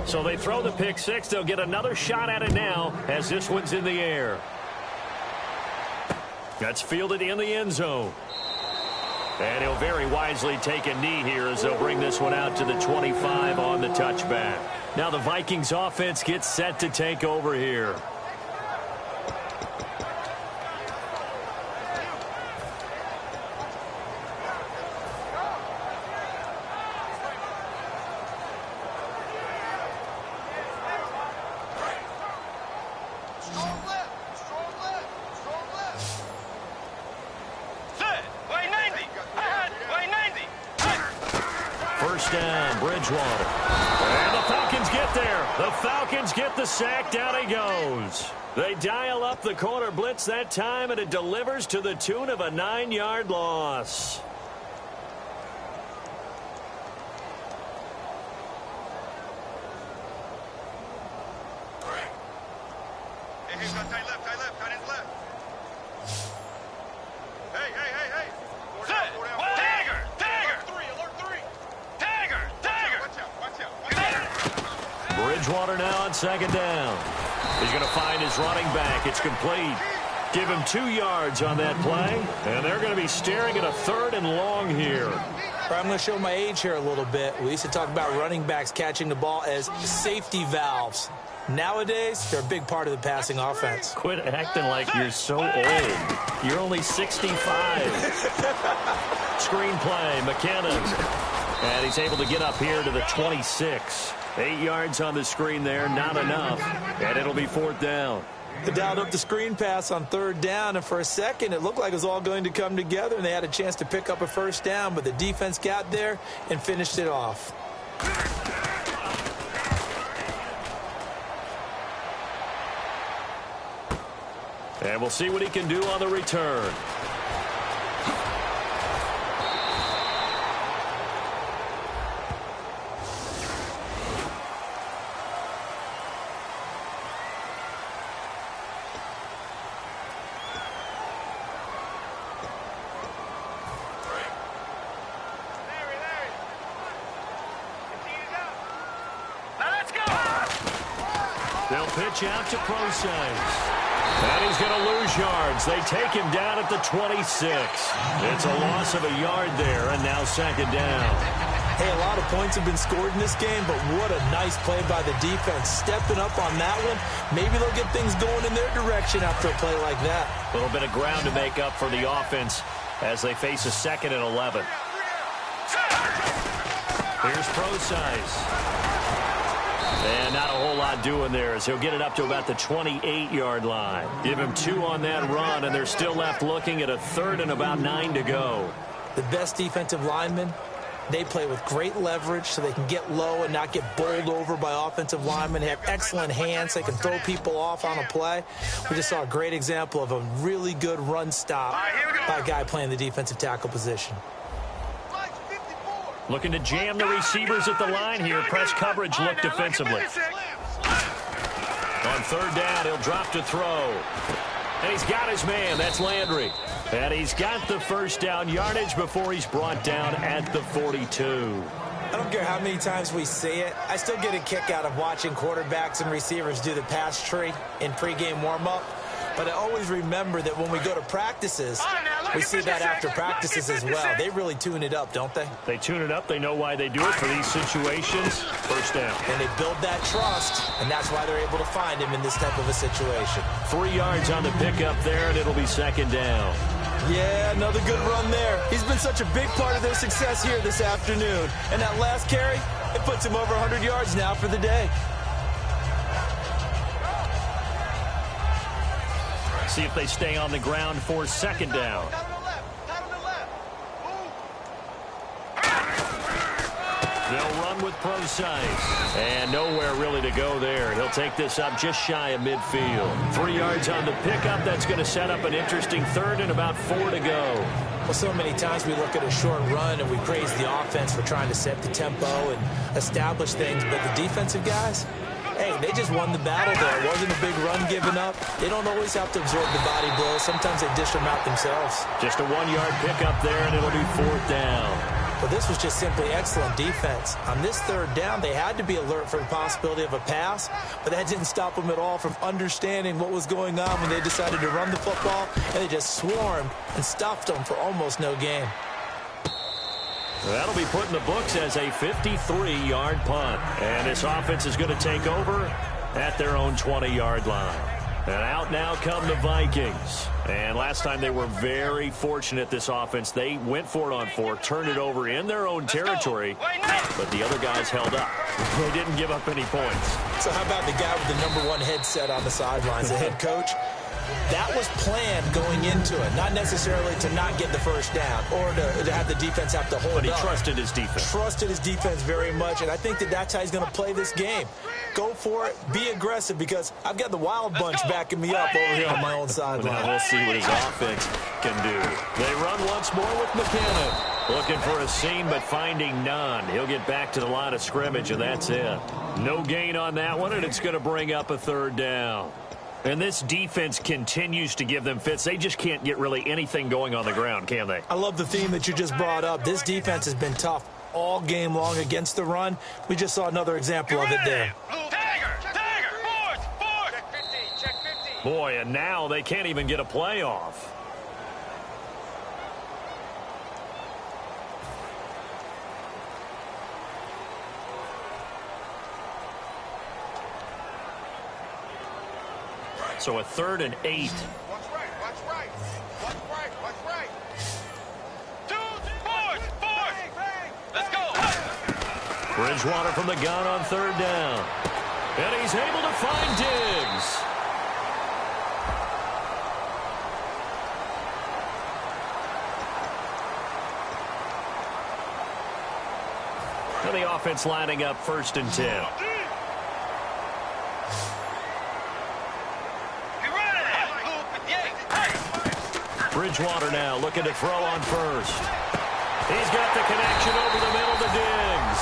So they throw the pick 6. They'll get another shot at it now as this one's in the air. That's fielded in the end zone. And he'll very wisely take a knee here as they'll bring this one out to the 25 on the touchback. Now the Vikings offense gets set to take over here. Bridgewater. And the Falcons get there. The Falcons get the sack. Down he goes. They dial up the corner blitz that time, and it delivers to the tune of a 9-yard loss. Bridgewater now on second down. He's going to find his running back. It's complete. Give him 2 yards on that play, and they're going to be staring at a 3rd and long here. I'm going to show my age here a little bit. We used to talk about running backs catching the ball as safety valves. Nowadays, they're a big part of the passing offense. Quit acting like you're so old. You're only 65. Screen play, McKinnon. And he's able to get up here to the 26. 8 yards on the screen there, not enough. And it'll be 4th down. They dialed up the screen pass on 3rd down, and for a second, it looked like it was all going to come together, and they had a chance to pick up a 1st down, but the defense got there and finished it off. And we'll see what he can do on the return. They'll pitch out to Procise. And he's going to lose yards. They take him down at the 26. It's a loss of a yard there, and now 2nd down. Hey, a lot of points have been scored in this game, but what a nice play by the defense. Stepping up on that one, maybe they'll get things going in their direction after a play like that. A little bit of ground to make up for the offense as they face a 2nd and 11. Here's Procise. And not a whole lot doing there as he'll get it up to about the 28-yard line. Give him 2 on that run, and they're still left looking at a 3rd and about 9 to go. The best defensive linemen, they play with great leverage so they can get low and not get bowled over by offensive linemen. They have excellent hands. They can throw people off on a play. We just saw a great example of a really good run stop by a guy playing the defensive tackle position. Looking to jam the receivers at the line here. Press coverage look defensively. On third down, he'll drop to throw. And he's got his man. That's Landry. And he's got the first down yardage before he's brought down at the 42. I don't care how many times we see it. I still get a kick out of watching quarterbacks and receivers do the pass tree in pregame warm-up. But I always remember that when we go to practices, we see that after practices as well. They really tune it up, don't they? They tune it up. They know why they do it for these situations. First down. And they build that trust, and that's why they're able to find him in this type of a situation. 3 yards on the pickup there, and it'll be second down. Yeah, another good run there. He's been such a big part of their success here this afternoon. And that last carry, it puts him over 100 yards now for the day. See if they stay on the ground for second down. They'll run with precise. And nowhere really to go there. He'll take this up just shy of midfield. 3 yards on the pickup. That's going to set up an interesting third and about 4 to go. Well, so many times we look at a short run and we praise the offense for trying to set the tempo and establish things. But the defensive guys, hey, they just won the battle there. It wasn't a big run given up. They don't always have to absorb the body blows. Sometimes they dish them out themselves. Just a 1 yard pickup there, and it'll be fourth down. But this was just simply excellent defense. On this third down, they had to be alert for the possibility of a pass, but that didn't stop them at all from understanding what was going on when they decided to run the football, and they just swarmed and stuffed them for almost no gain. That'll be put in the books as a 53-yard punt. And this offense is going to take over at their own 20-yard line. And out now come the Vikings. And last time they were very fortunate, this offense. They went for it on 4, turned it over in their own territory, but the other guys held up. They didn't give up any points. So how about the guy with the #1 headset on the sidelines, the head coach? That was planned going into it, not necessarily to not get the first down or to have the defense have to hold up. But he trusted his defense. Trusted his defense very much, and I think that's how he's going to play this game. Go for it, be aggressive, because I've got the Wild Bunch backing me up over here on my own sideline. Now we'll see what his offense can do. They run once more with McKinnon. Looking for a seam, but finding none. He'll get back to the line of scrimmage, and that's it. No gain on that one, and it's going to bring up a third down. And this defense continues to give them fits. They just can't get really anything going on the ground, can they? I love the theme that you just brought up. This defense has been tough all game long against the run. We just saw another example of it there. Tiger, fourth. Check 15. Boy, and now they can't even get a play off. So a 3rd and 8. Watch right. Fourth. Let's go. Bridgewater from the gun on 3rd down. And he's able to find Diggs. And the offense lining up 1st and 10. Bridgewater now looking to throw on 1st. He's got the connection over the middle to Diggs.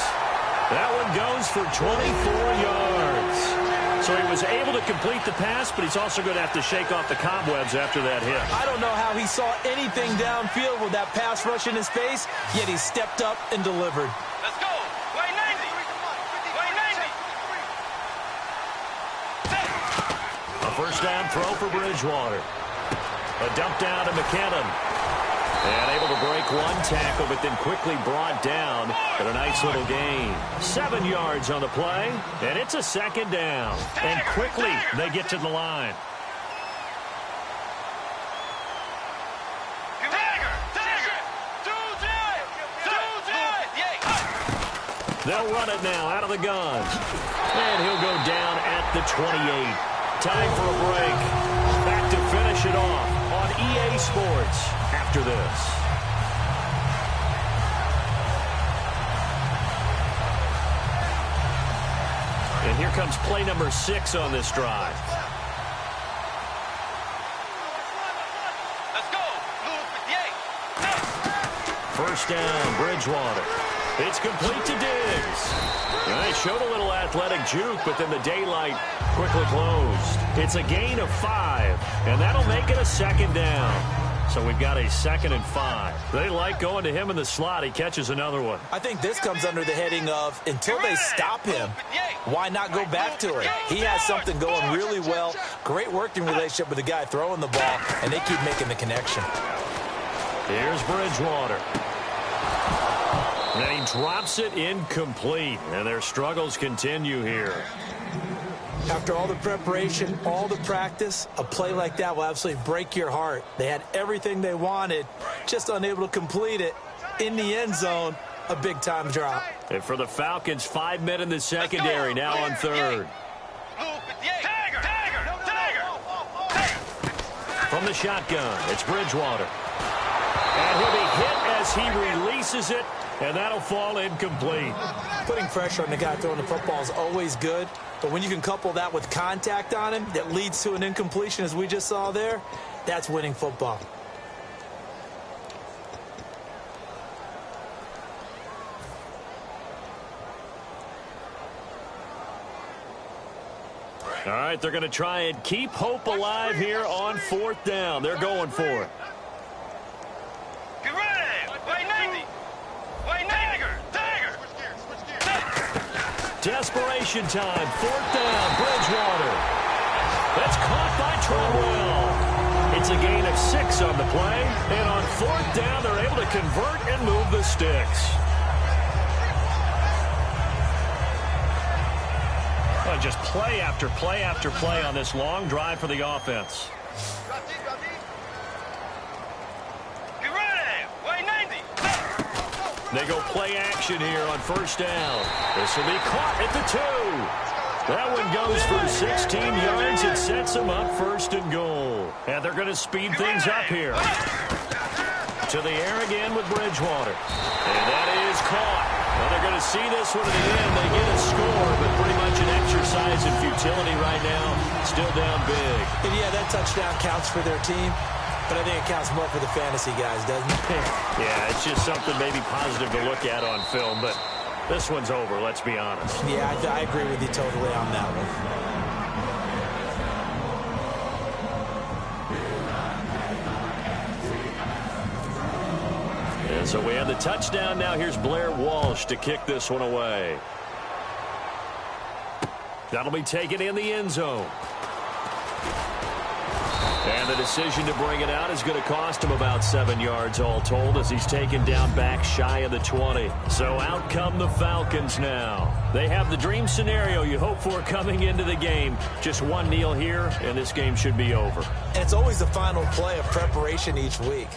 That one goes for 24 yards. So he was able to complete the pass, but he's also going to have to shake off the cobwebs after that hit. I don't know how he saw anything downfield with that pass rush in his face, yet he stepped up and delivered. Let's go. Way 90. A first down throw for Bridgewater. A dump down to McKinnon. And able to break one tackle, but then quickly brought down at a nice little gain. 7 yards on the play, and it's a 2nd down. And quickly they get to the line. They'll run it now out of the gun. And he'll go down at the 28. Time for a break. Back to finish it off on EA Sports after this. And here comes play number 6 on this drive. Let's go. Blue 58. First down, Bridgewater. It's complete to Diggs. And they showed a little athletic juke, but then the daylight quickly closed. It's a gain of 5, and that'll make it a second down. So we've got a 2nd and 5. They like going to him in the slot. He catches another one. I think this comes under the heading of, until they stop him, why not go back to it? He has something going really well. Great working relationship with the guy throwing the ball, and they keep making the connection. Here's Bridgewater. And he drops it incomplete, and their struggles continue here. After all the preparation, all the practice, a play like that will absolutely break your heart. They had everything they wanted, just unable to complete it. In the end zone, a big-time drop. And for the Falcons, 5 men in the secondary, now on 3rd. From the shotgun, it's Bridgewater. And he'll be hit as he releases it, and that'll fall incomplete. Putting pressure on the guy throwing the football is always good, but when you can couple that with contact on him that leads to an incompletion, as we just saw there, that's winning football. All right, they're going to try and keep hope alive here on 4th down. They're going for it. Get ready! Way 90! Way 90! Tiger! Desperation time. 4th down. Bridgewater. That's caught by Treadwell. It's a gain of 6 on the play. And on 4th down, they're able to convert and move the sticks. Just play after play after play on this long drive for the offense. Get ready! Way 90! They go play action here on 1st down. This will be caught at the 2. That one goes for 16 yards and sets them up 1st and goal. And they're going to speed things up here. To the air again with Bridgewater. And that is caught. Well, they're going to see this one at the end. They get a score, but pretty much an exercise in futility right now. Still down big. And yeah, that touchdown counts for their team, but I think it counts more for the fantasy guys, doesn't it? Yeah, it's just something maybe positive to look at on film, but this one's over, let's be honest. Yeah, I agree with you totally on that one. And so we have the touchdown. Now here's Blair Walsh to kick this one away. That'll be taken in the end zone. And the decision to bring it out is going to cost him about 7 yards all told as he's taken down back shy of the 20. So out come the Falcons now. They have the dream scenario you hope for coming into the game. Just one kneel here, and this game should be over. And it's always the final play of preparation each week.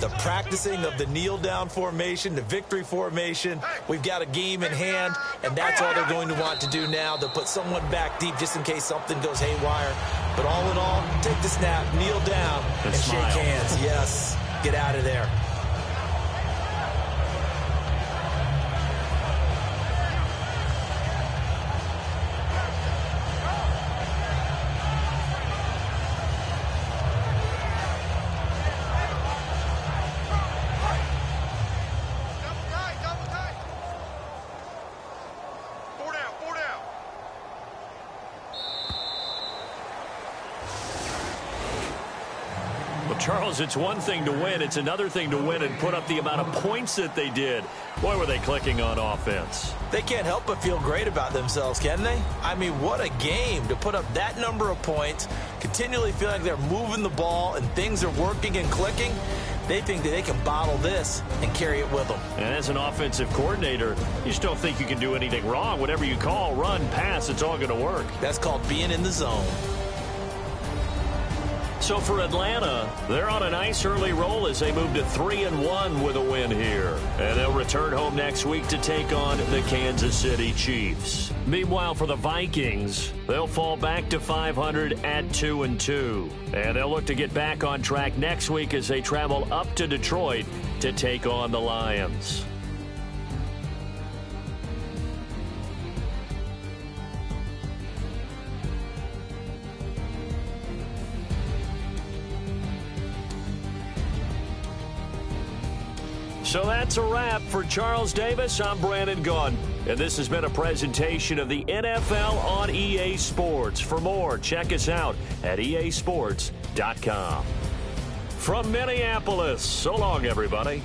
The practicing of the kneel-down formation, the victory formation. We've got a game in hand, and that's all they're going to want to do now. They'll put someone back deep just in case something goes haywire. But all in all, take the snap, kneel down, and shake hands. Yes, get out of there. Charles, it's one thing to win. It's another thing to win and put up the amount of points that they did. Boy, were they clicking on offense. They can't help but feel great about themselves, can they? I mean, what a game to put up that number of points, continually feel like they're moving the ball and things are working and clicking. They think that they can bottle this and carry it with them. And as an offensive coordinator, you just don't think you can do anything wrong. Whatever you call, run, pass, it's all going to work. That's called being in the zone. So for Atlanta, they're on a nice early roll as they move to 3-1 with a win here. And they'll return home next week to take on the Kansas City Chiefs. Meanwhile, for the Vikings, they'll fall back to 500 at 2-2. And they'll look to get back on track next week as they travel up to Detroit to take on the Lions. So that's a wrap. For Charles Davis, I'm Brandon Gaudin. And this has been a presentation of the NFL on EA Sports. For more, check us out at easports.com. From Minneapolis, so long, everybody.